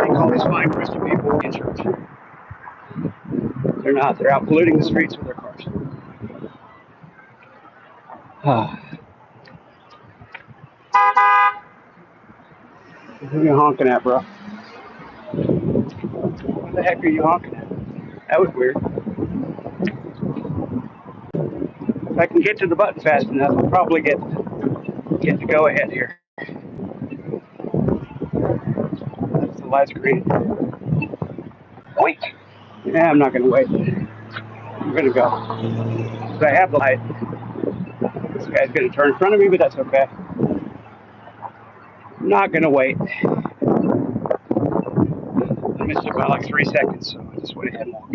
call these fine Christian people in church. They're not. They're out polluting the streets with their cars. Who are you honking at, bro? What the heck are you honking at? That was weird. If I can get to the button fast enough, I'll probably get the go ahead here. That's the light's green. Wait. Yeah, I'm not going to wait. I'm going to go. So I have the light. This guy's going to turn in front of me, but that's okay. I'm not going to wait. I missed it by like 3 seconds, so I just went ahead and walked.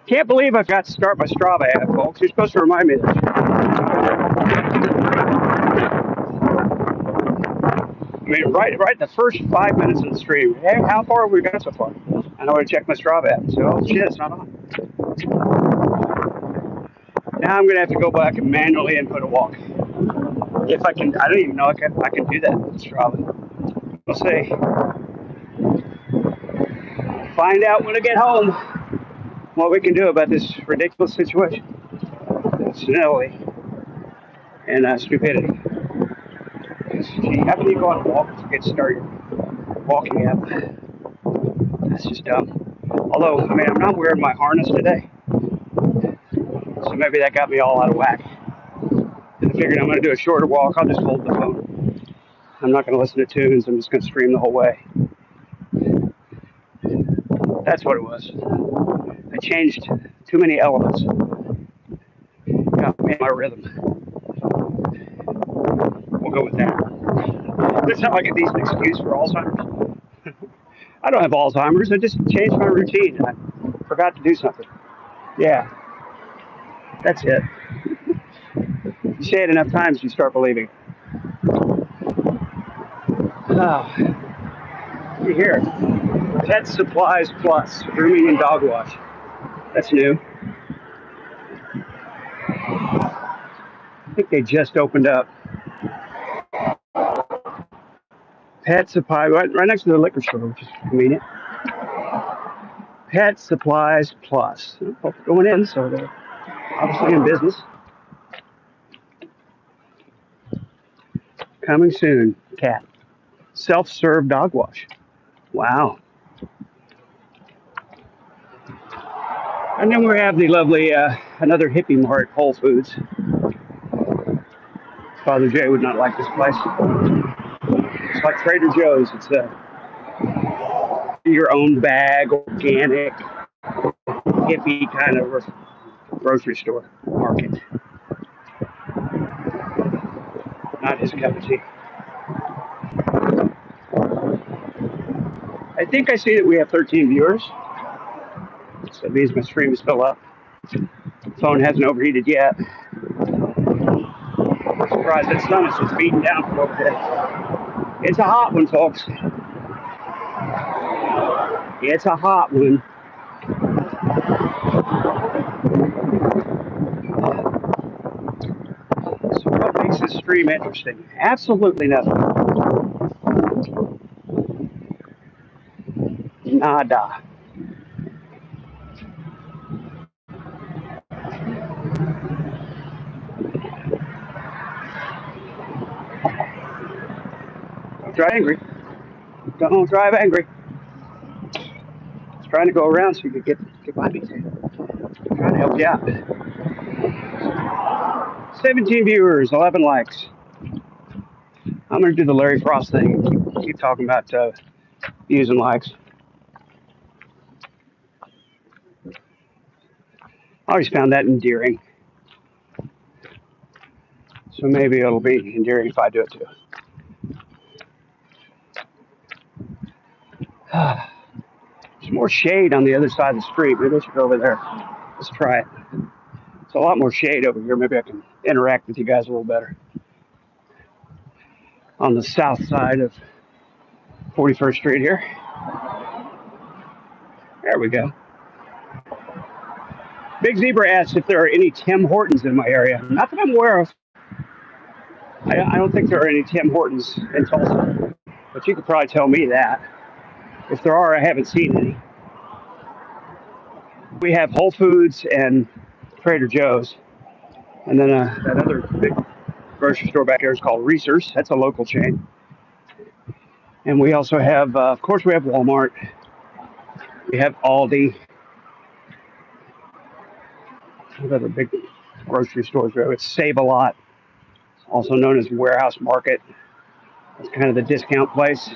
Can't believe I forgot to start my Strava app, folks. You're supposed to remind me of this. I mean, right the first 5 minutes of the stream. Hey, how far have we got so far? And I want to check my Strava app. So, oh shit, it's not on. Now I'm going to have to go back and manually input a walk. If I can, I don't even know if I can do that with Strava. We'll see. Find out when I get home what we can do about this ridiculous situation. Snelly and stupidity. Gee, how can you go on a walk to get started walking app? That's just dumb. Although, I mean, I'm not wearing my harness today, so maybe that got me all out of whack. And I figured I'm going to do a shorter walk. I'll just hold the phone. I'm not going to listen to tunes. I'm just going to stream the whole way. That's what it was. I changed too many elements. Got me in my rhythm. We'll go with that. It's not like a decent excuse for Alzheimer's. I don't have Alzheimer's. I just changed my routine. I forgot to do something. Yeah. That's it. You say it enough times, you start believing. You hear it. Pet Supplies Plus, grooming and dog wash. That's new. I think they just opened up. Pet Supply, right next to the liquor store, which is convenient. Pet Supplies Plus. Both going in, so they're obviously in business. Coming soon, cat. Self-serve dog wash. Wow. And then we have the lovely, another hippie mart, Whole Foods. Father Jay would not like this place. It's like Trader Joe's. It's your own bag, organic, hippie kind of grocery store market. Not his cup of tea. I think I see that we have 13 viewers. So that means my stream is still up. Phone hasn't overheated yet. Surprised that sun is just beating down from over there. It's a hot one, folks. It's a hot one. So what makes this stream interesting? Absolutely nothing. Nada. Don't drive angry. Don't drive angry. I was trying to go around so you could get by me. I'm trying to help you out. 17 viewers, 11 likes. I'm going to do the Larry Frost thing. Keep talking about views and likes. I always found that endearing. So maybe it'll be endearing if I do it too. There's more shade on the other side of the street. Maybe I should go over there. Let's try it. It's a lot more shade over here. Maybe I can interact with you guys a little better. On the south side of 41st Street here. There we go. Big Zebra asks if there are any Tim Hortons in my area. Not that I'm aware of. I don't think there are any Tim Hortons in Tulsa. But you could probably tell me that. If there are, I haven't seen any. We have Whole Foods and Trader Joe's. And then that other big grocery store back here is called Reese's. That's a local chain. And we also have, of course, we have Walmart. We have Aldi. What other big grocery stores? It's Save-A-Lot, also known as Warehouse Market. It's kind of the discount place.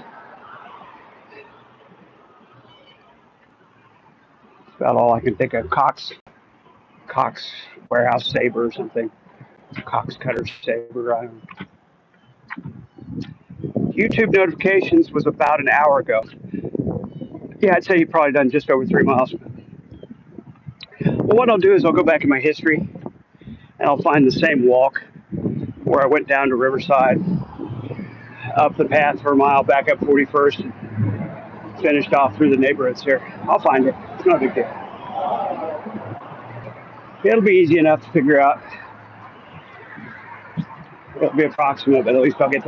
That's about all I can think of. Cox Warehouse Saver or something. Cox Cutter Saver. I don't know. YouTube notifications was about an hour ago. Yeah, I'd say you've probably done just over 3 miles. Well, what I'll do is I'll go back in my history and I'll find the same walk where I went down to Riverside, up the path for a mile, back up 41st, and finished off through the neighborhoods here. I'll find it. It's not a big deal. It'll be easy enough to figure out. It'll be approximate, but at least I'll get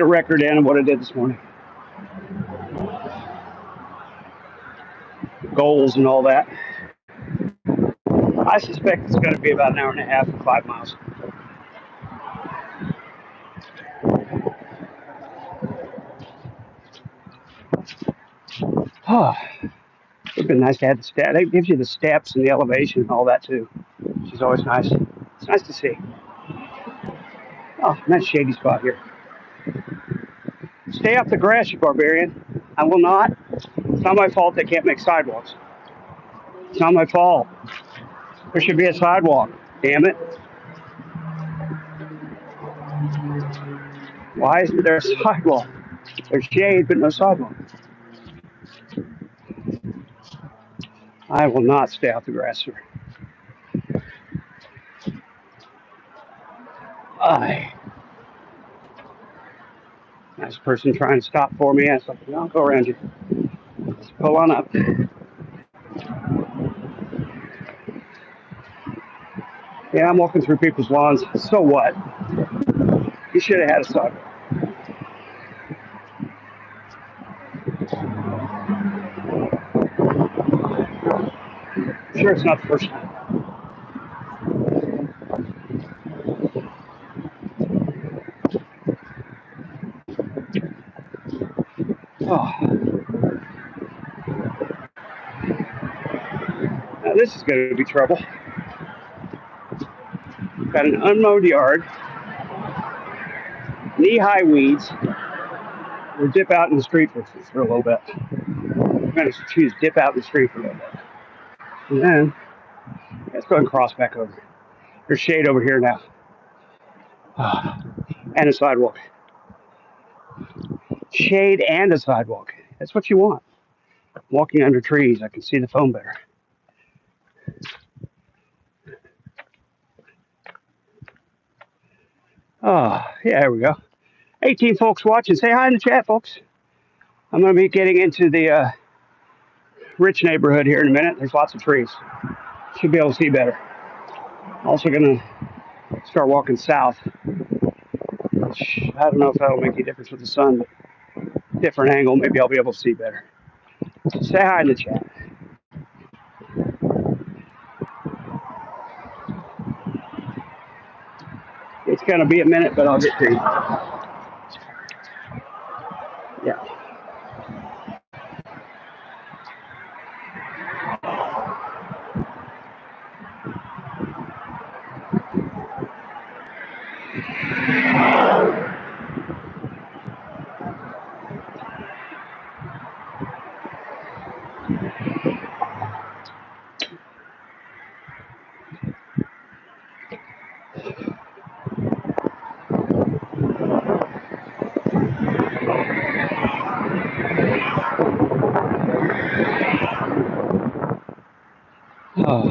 a record in of what I did this morning. Goals and all that. I suspect it's going to be about an hour and a half and 5 miles. Oh, it would have been nice to have the steps. It gives you the steps and the elevation and all that too, which is always nice. It's nice to see. Oh, nice shady spot here. Stay off the grass, you barbarian. I will not. It's not my fault they can't make sidewalks. It's not my fault. There should be a sidewalk. Damn it. Why isn't there a sidewalk? There's shade, but no sidewalk. I will not stay off the grass, sir. Nice person trying to stop for me. I was like, no, I'll go around you. Let's pull on up. Yeah, I'm walking through people's lawns. So what? You should have had a sidewalk. Sure, it's not the first time. Now this is going to be trouble. Got an unmowed yard, knee-high weeds. We'll dip out in the street for a little bit. I'm going to choose dip out in the street for a little bit. And then, let's go ahead and cross back over. There's shade over here now. And a sidewalk. Shade and a sidewalk. That's what you want. Walking under trees, I can see the phone better. Oh, yeah, there we go. 18 folks watching. Say hi in the chat, folks. I'm going to be getting into the rich neighborhood here in a minute. There's lots of trees. Should be able to see better. Also going to start walking south. Which, I don't know if that'll make any difference with the sun, but different angle, maybe I'll be able to see better. Say hi in the chat. It's going to be a minute, but I'll get to you. Yeah. Oh.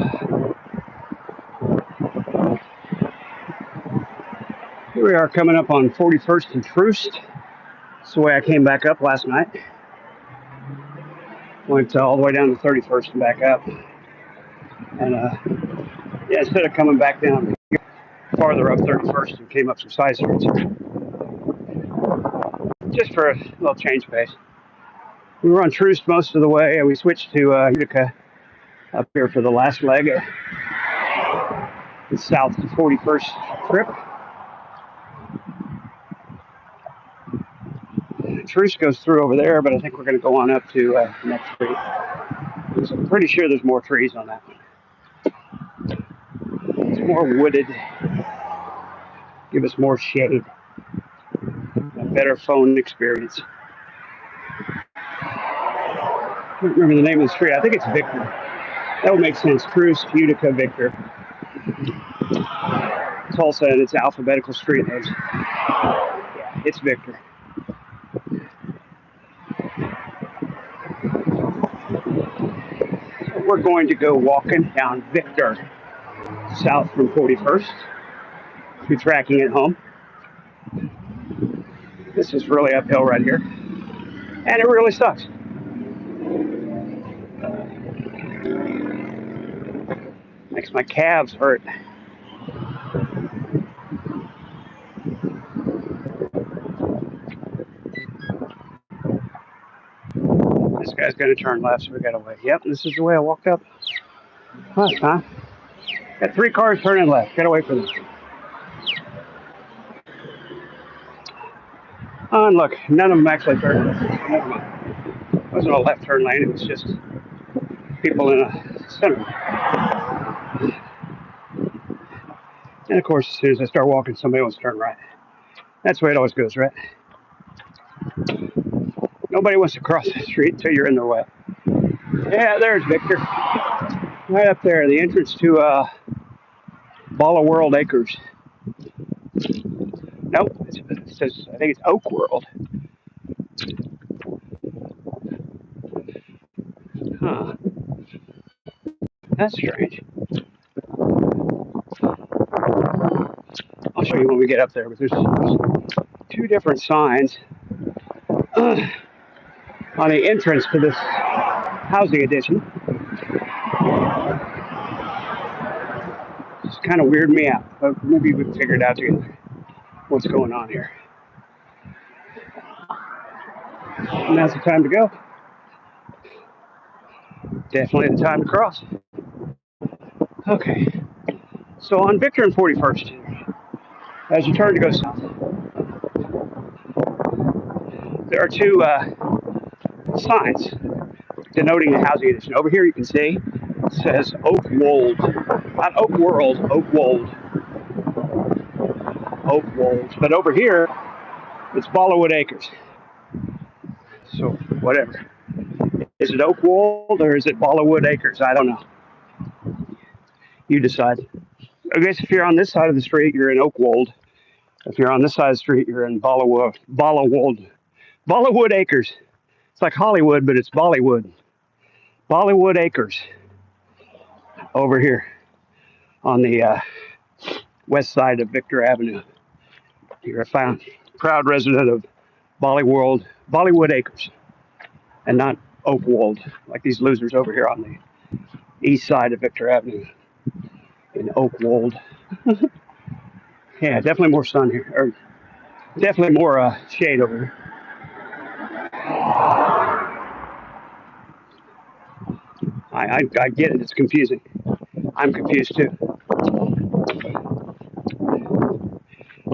Here we are coming up on 41st and Troost. That's the way I came back up last night. Went all the way down to 31st and back up. And yeah, instead of coming back down farther up 31st and came up some side streets. Just for a little change pace. We were on Troost most of the way, and we switched to Utica up here for the last leg. The south to 41st trip. Troost goes through over there, but I think we're going to go on up to next street. So I'm pretty sure there's more trees on that one. It's more wooded. Give us more shade. A better phone experience. I don't remember the name of the street. I think it's Victor. That would make sense. Troost, Utica, Victor. Tulsa, and it's alphabetical street names. Yeah, it's Victor. We're going to go walking down Victor, south from 41st. Be tracking it home. This is really uphill right here, and it really sucks. Makes my calves hurt. This guy's going to turn left, so we got to wait. Yep, this is the way I walked up. Huh? Got 3 cars turning left. Got to wait for them. Oh, and look, none of them actually turned left. Never mind. It wasn't a left turn lane. It was just people in a center. And of course, as soon as I start walking, somebody wants to turn right. That's the way it always goes, right? Nobody wants to cross the street until you're in their way. Yeah, there's Victor. Right up there, the entrance to Ball of World Acres. Nope, it says, I think it's Oak World. Huh. That's strange. I'll show you when we get up there, but there's 2 different signs on the entrance to this housing addition. It's kind of weirded me out, but maybe we can figure it out together. What's going on here? And now's the time to go. Definitely the time to cross. Okay. So on Victor and 41st, as you turn to go south, there are 2 signs denoting the housing addition. Over here you can see It says Oak Wold. Not Oak World, Oak Wold. Oak Wold. But over here, it's Bollywood Acres. So, whatever. Is it Oak Wold or is it Bollywood Acres? I don't know. You decide. I guess if you're on this side of the street, you're in Oak Wold. If you're on this side of the street, you're in Bollywood Acres. It's like Hollywood, but it's Bollywood. Bollywood Acres over here on the west side of Victor Avenue. You're a proud resident of Bollywood Acres, and not Oakwold, like these losers over here on the east side of Victor Avenue in Oakwold. Yeah, definitely more sun here, or definitely more shade over here. I get it. It's confusing. I'm confused too.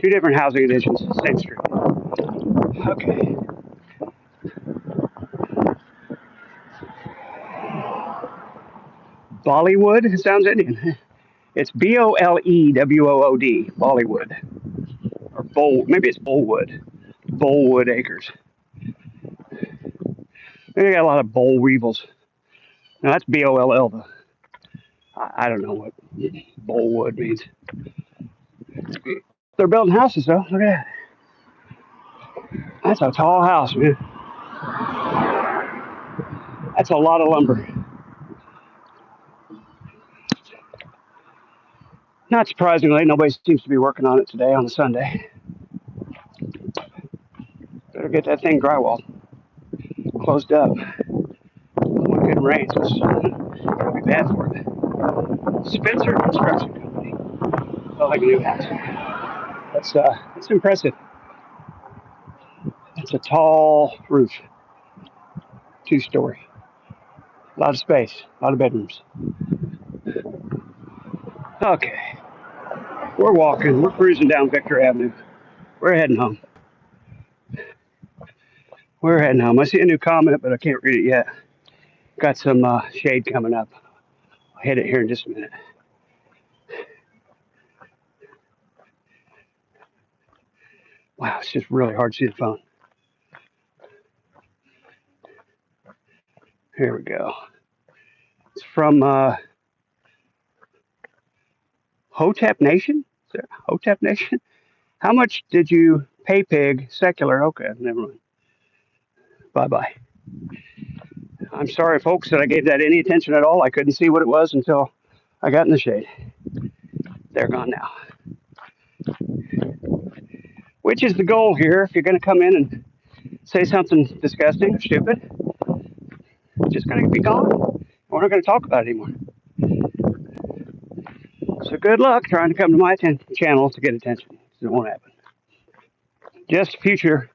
Two different housing additions, same street. Okay. Bollywood sounds Indian. It's Bolewwood. Bollywood. Or maybe it's Bullwood. Bullwood Acres. Maybe got a lot of boll weevils. Now that's Boll. Though. I don't know what Bullwood means. They're building houses though. Look at that. That's a tall house, man. That's a lot of lumber. Not surprisingly, nobody seems to be working on it today on a Sunday. Better get that thing drywalled, closed up. One good rain, it's gonna be bad for it. Spencer Construction Company. Building a new house. That's impressive. It's a tall roof, 2-story. A lot of space, a lot of bedrooms. Okay, we're walking, we're cruising down Victor Avenue. We're heading home. We're heading home. I see a new comment, but I can't read it yet. Got some shade coming up. I'll hit it here in just a minute. Wow, it's just really hard to see the phone. Here we go. It's from Hotep Nation? Is there Hotep Nation? How much did you pay pig secular? Okay, never mind. Bye-bye. I'm sorry, folks, that I gave that any attention at all. I couldn't see what it was until I got in the shade. They're gone now. Which is the goal here. If you're going to come in and say something disgusting or stupid, it's just going to be gone. We're not going to talk about it anymore. So good luck trying to come to my channel to get attention. It won't happen. Just future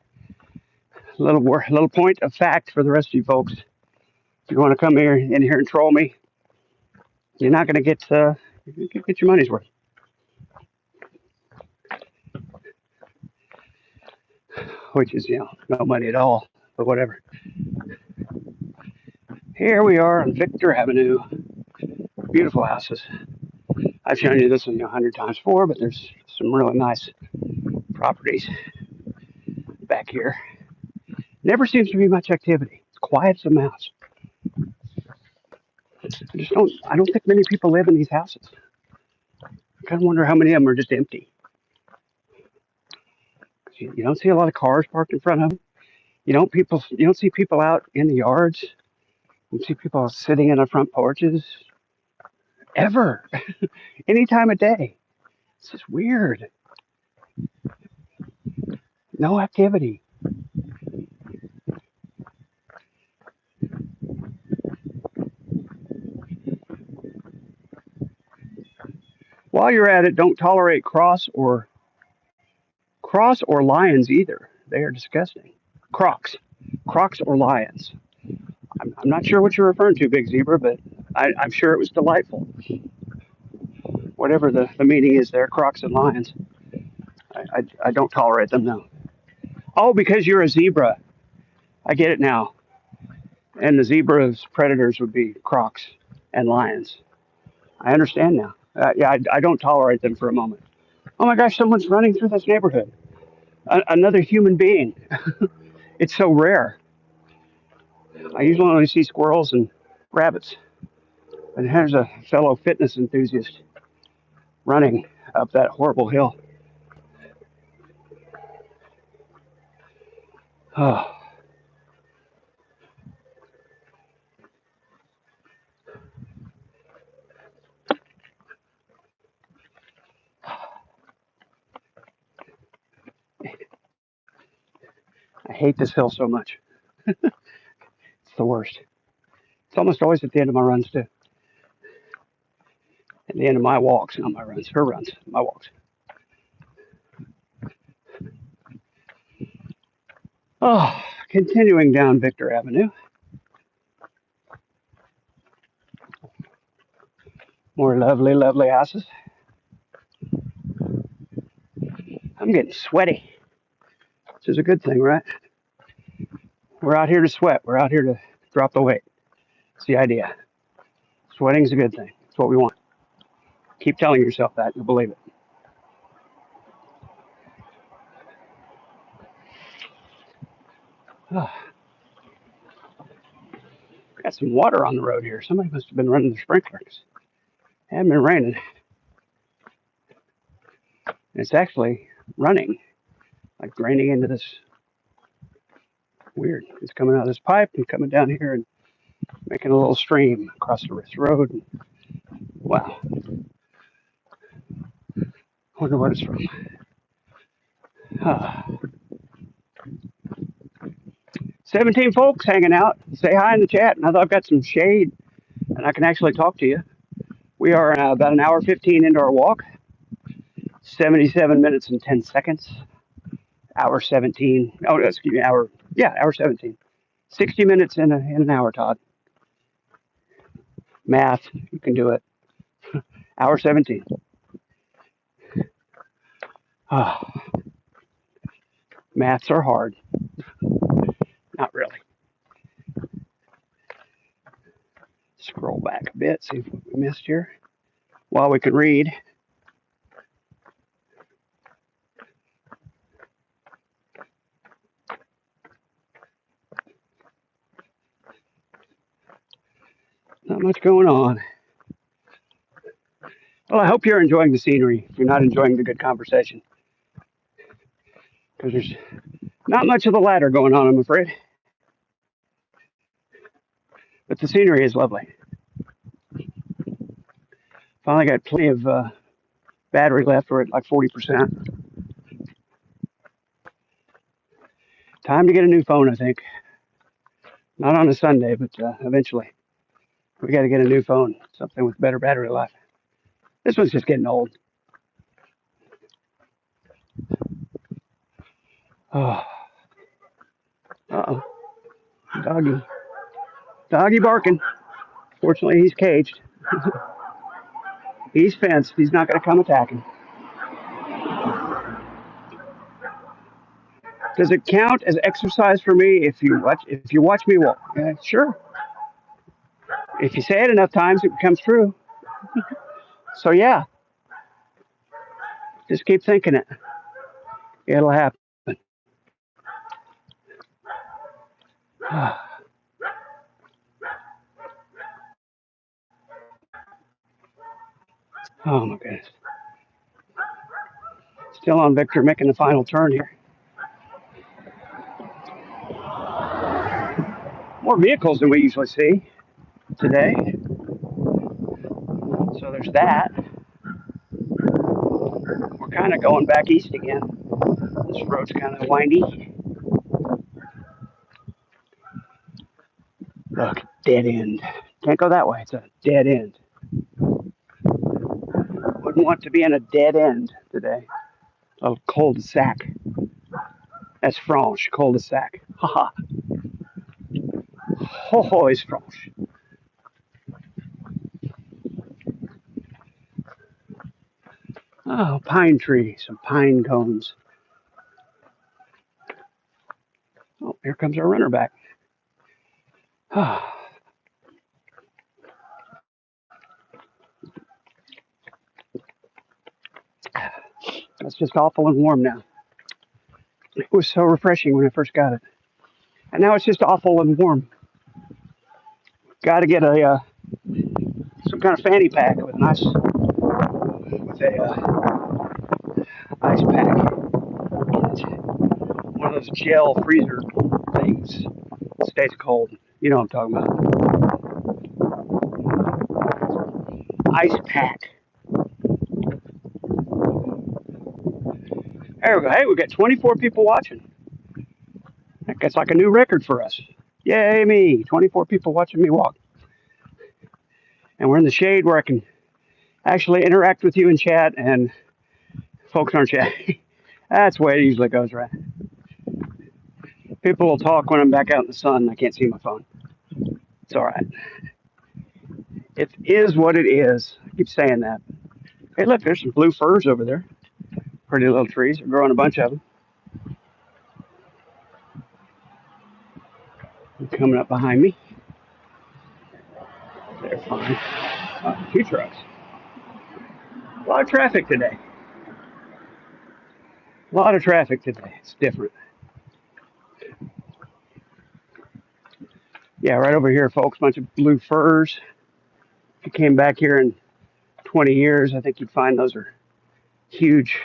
little point of fact for the rest of you folks. If you want to come in here and troll me, you're not going to get your money's worth. Which is, no money at all, but whatever. Here we are on Victor Avenue. Beautiful houses. I've shown you this one 100 times before, but there's some really nice properties back here. Never seems to be much activity. It's quiet as a mouse. I don't think many people live in these houses. I kind of wonder how many of them are just empty. You don't see a lot of cars parked in front of them. You don't see people out in the yards. You see people sitting in the front porches. Ever. Any time of day. It's just weird. No activity. While you're at it, don't tolerate cross or lions either. They are disgusting. Crocs or lions. I'm not sure what you're referring to, Big Zebra, but I'm sure it was delightful. Whatever the meaning is there, crocs and lions. I don't tolerate them, no. Oh, because you're a zebra. I get it now. And the zebra's predators would be crocs and lions. I understand now. Yeah, I don't tolerate them for a moment. Oh my gosh, someone's running through this neighborhood. Another human being. It's so rare. I usually only see squirrels and rabbits. And here's a fellow fitness enthusiast running up that horrible hill. Oh, I hate this hill so much. It's the worst. It's almost always at the end of my runs, too. At the end of my walks, not my runs, her runs, my walks. Oh, continuing down Victor Avenue. More lovely, lovely houses. I'm getting sweaty, which is a good thing, right? We're out here to sweat. We're out here to drop the weight. It's the idea. Sweating's a good thing. It's what we want. Keep telling yourself that. You'll believe it. Oh, got some water on the road here. Somebody must have been running the sprinklers. It hasn't been raining. It's actually running, like draining into this. Weird. It's coming out of this pipe and coming down here and making a little stream across the road. Wow. Wonder what it's from. Uh, 17 folks hanging out. Say hi in the chat. Now that I've got some shade and I can actually talk to you. We are about an hour 15 into our walk. 77 minutes and 10 seconds. Hour 17. Oh, excuse me. Hour 17. 60 minutes in an hour, Todd. Math. You can do it. Hour 17. Oh, maths are hard. Not really. Scroll back a bit, see what we missed here. While we can read. Not much going on. Well, I hope you're enjoying the scenery if you're not enjoying the good conversation. Because there's not much of the latter going on, I'm afraid. But the scenery is lovely. Finally got plenty of battery left. We're at like 40%. Time to get a new phone, I think. Not on a Sunday, but eventually. We got to get a new phone, something with better battery life. This one's just getting old. Oh. Uh-oh. Doggy. Doggy barking. Fortunately, he's caged. He's fenced. He's not going to come attacking. Does it count as exercise for me if you watch me walk? Sure. If you say it enough times, it becomes true. So yeah, just keep thinking it. It'll happen. Oh my goodness. Still on Victor, making the final turn here. More vehicles than we usually see today. So there's that. We're kind of going back east again. This road's kind of windy. Look, dead end. Can't go that way. It's a dead end. Wouldn't want to be in a dead end today. A cul-de-sac. That's French, cul-de-sac. Haha. Ho ho is French. Oh, pine tree, some pine cones. Oh, here comes our runner back. It's just awful and warm now. It was so refreshing when I first got it, and now it's just awful and warm. Got to get a some kind of fanny pack with a ice pack. One of those gel freezer things. It stays cold. You know what I'm talking about. Ice pack. There we go. Hey, we got 24 people watching. That's like a new record for us. Yay me! 24 people watching me walk. And we're in the shade where I can actually interact with you in chat, and folks aren't chatting. That's the way it usually goes, right? People will talk when I'm back out in the sun. I can't see my phone. It's all right. It is what it is. I keep saying that. Hey, look, there's some blue firs over there. Pretty little trees. We're growing a bunch of them. They're coming up behind me. They're fine. Two trucks. A lot of traffic today. A lot of traffic today. It's different. Yeah, right over here, folks. Bunch of blue firs. If you came back here in 20 years, I think you'd find those are huge,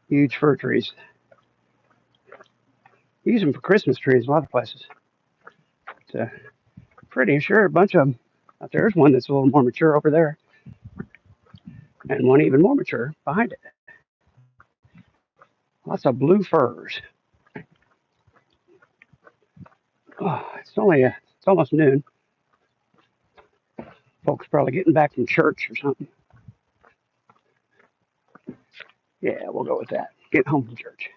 huge fir trees. Use them for Christmas trees a lot of places. Pretty sure a bunch of them. There's one that's a little more mature over there, and one even more mature behind it. Lots of blue firs. Oh, it's almost noon. Folks probably getting back from church or something. Yeah, we'll go with that. Getting home from church.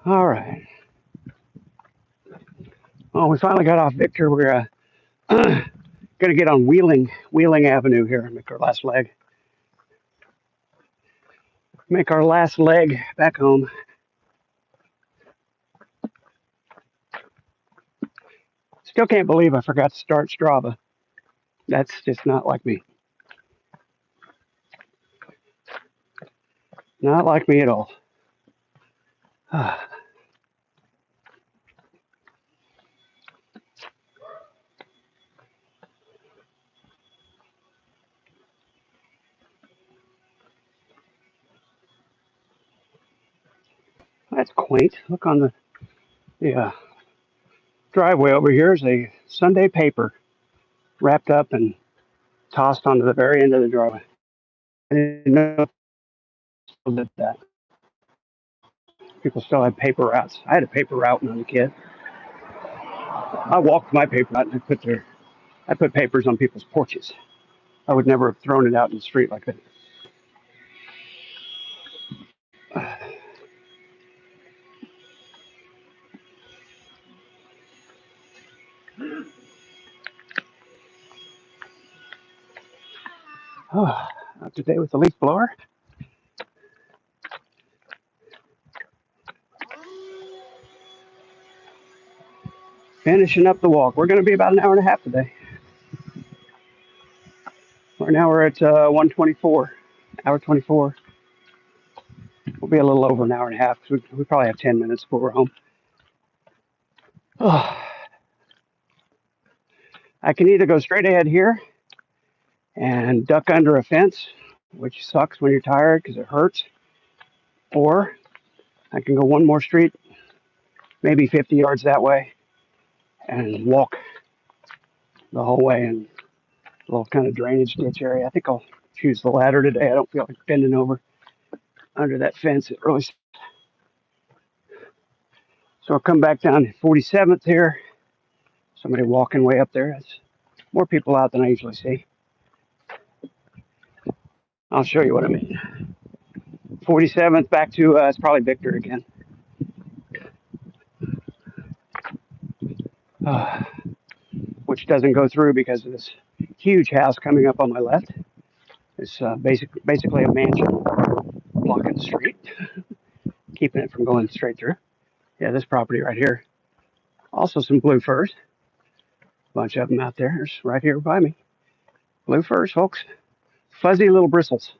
All right. Oh, we finally got off Victor. We're going to get on Wheeling Avenue here and make our last leg. Make our last leg back home. Still can't believe I forgot to start Strava. That's just not like me. Not like me at all. That's quaint. Look on the driveway over here is a Sunday paper wrapped up and tossed onto the very end of the driveway. I didn't know people did that. People still had paper routes. I had a paper route when I was a kid. I walked my paper route and I put papers on people's porches. I would never have thrown it out in the street like that. Oh, up to date with the leaf blower. Finishing up the walk. We're going to be about an hour and a half today. Now we're at 1:24, hour 24. We'll be a little over an hour and a half because we probably have 10 minutes before we're home. Oh. I can either go straight ahead here and duck under a fence, which sucks when you're tired because it hurts, or I can go one more street, maybe 50 yards that way, and walk the whole way in a little kind of drainage ditch area. I think I'll choose the latter today. I don't feel like bending over under that fence. It really. So I'll come back down to 47th here. Somebody walking way up there. It's more people out than I usually see. I'll show you what I mean. 47th back to, it's probably Victor again. Which doesn't go through because of this huge house coming up on my left. It's basically a mansion blocking the street, keeping it from going straight through. Yeah, this property right here. Also some blue firs. A bunch of them out there. There's right here by me. Blue firs, folks. Fuzzy little bristles.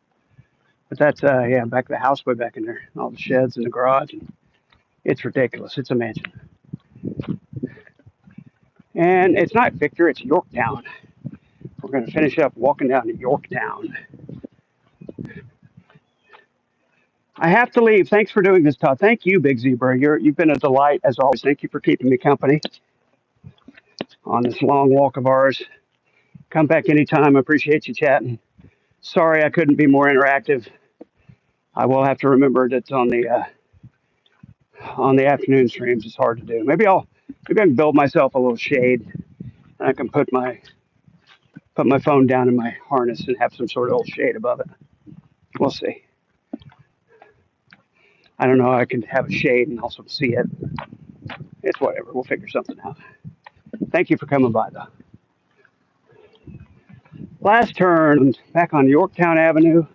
But that's, yeah, back to the house way back in there. All the sheds and the garage. It's ridiculous. It's a mansion. And it's not Victor, it's Yorktown. We're going to finish up walking down to Yorktown. I have to leave. Thanks for doing this, Todd. Thank you, Big Zebra. You've been a delight as always. Thank you for keeping me company on this long walk of ours. Come back anytime. I appreciate you chatting. Sorry I couldn't be more interactive. I will have to remember that on the afternoon streams it's hard to do. Maybe I can build myself a little shade and I can put my phone down in my harness and have some sort of little shade above it. We'll see. I don't know how I can have a shade and also see it. It's whatever. We'll figure something out. Thank you for coming by, though. Last turn, back on Yorktown Avenue.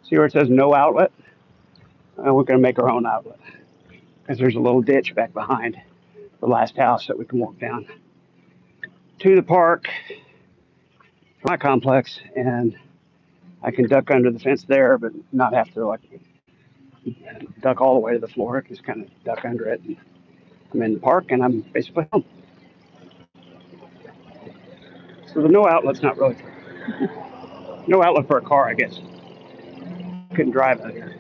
See where it says no outlet? We're going to make our own outlet because there's a little ditch back behind the last house that we can walk down to the park, my complex, and I can duck under the fence there, but not have to like duck all the way to the floor. Just kind of duck under it. I'm in the park and I'm basically home. So the no outlet's not really no outlet for a car, I guess. Couldn't drive out here.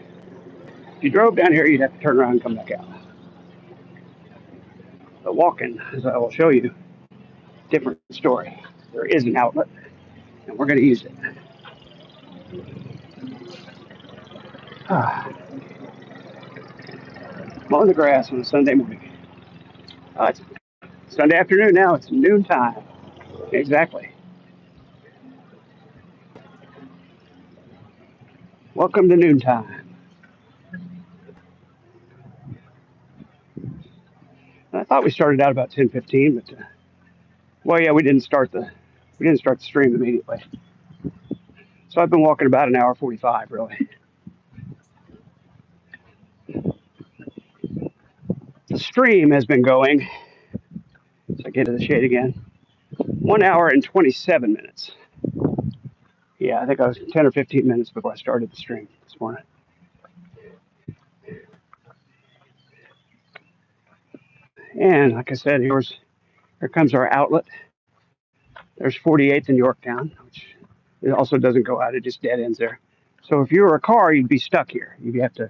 If you drove down here, you'd have to turn around and come back out. But walking, as I will show you, different story. There is an outlet, and we're going to use it. Mowing the grass on a Sunday morning. It's Sunday afternoon now. It's noontime. Exactly. Welcome to noontime. I thought we started out about 10:15, but well, yeah, we didn't start the stream immediately. So I've been walking about an hour 45, really. The stream has been going. So I get to the shade again. 1 hour and 27 minutes. Yeah, I think I was 10 or 15 minutes before I started the stream this morning. And like I said, here comes our outlet. There's 48th in Yorktown, which it also doesn't go out. It just dead ends there. So if you were a car, you'd be stuck here. You'd have to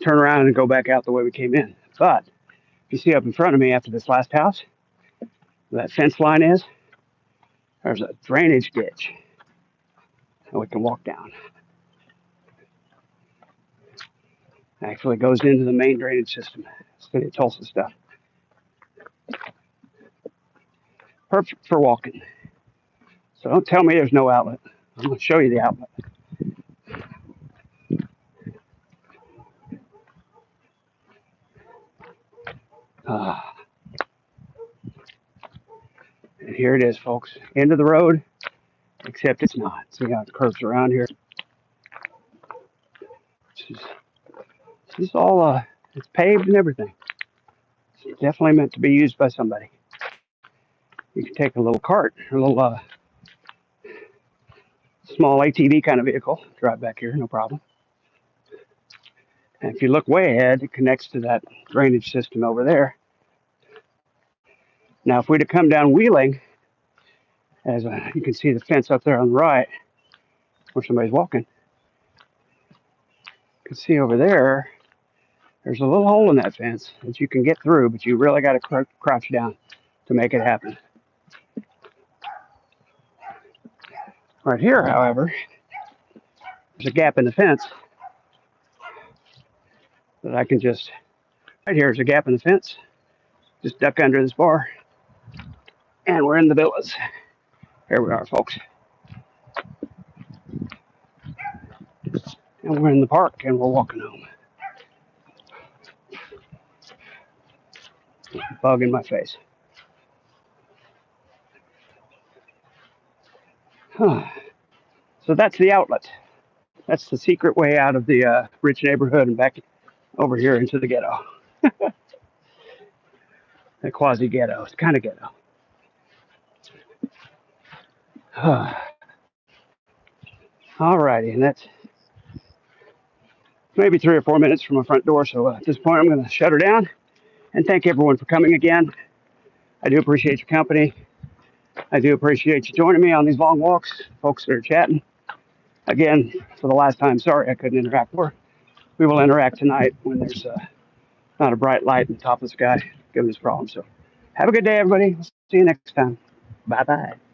turn around and go back out the way we came in. But if you see up in front of me after this last house, where that fence line is, there's a drainage ditch that we can walk down. It actually goes into the main drainage system. City of Tulsa stuff. Perfect for walking. So don't tell me there's no outlet. I'm going to show you the outlet. And here it is, folks. End of the road, except it's not. See how it curves around here? This is all, it's paved and everything. It's definitely meant to be used by somebody. You can take a little cart, or a little small ATV kind of vehicle, drive back here, no problem. And if you look way ahead, it connects to that drainage system over there. Now, if we'd have come down Wheeling, as you can see the fence up there on the right, where somebody's walking. You can see over there, there's a little hole in that fence that you can get through, but you really got to crouch down to make it happen. Right here, however, there's a gap in the fence that I can just, right here is a gap in the fence, just duck under this bar, and we're in the villas. Here we are, folks. And we're in the park, and we're walking home. Bug in my face. So that's the outlet. That's the secret way out of the rich neighborhood and back over here into the ghetto. quasi ghetto. It's kind of ghetto. Alrighty, and that's maybe 3 or 4 minutes from my front door. So at this point, I'm going to shut her down and thank everyone for coming again. I do appreciate your company. I do appreciate you joining me on these long walks, folks that are chatting. Again, for the last time, sorry I couldn't interact more. We will interact tonight when there's not a bright light in the top of the sky giving us problems. So have a good day, everybody. See you next time. Bye bye.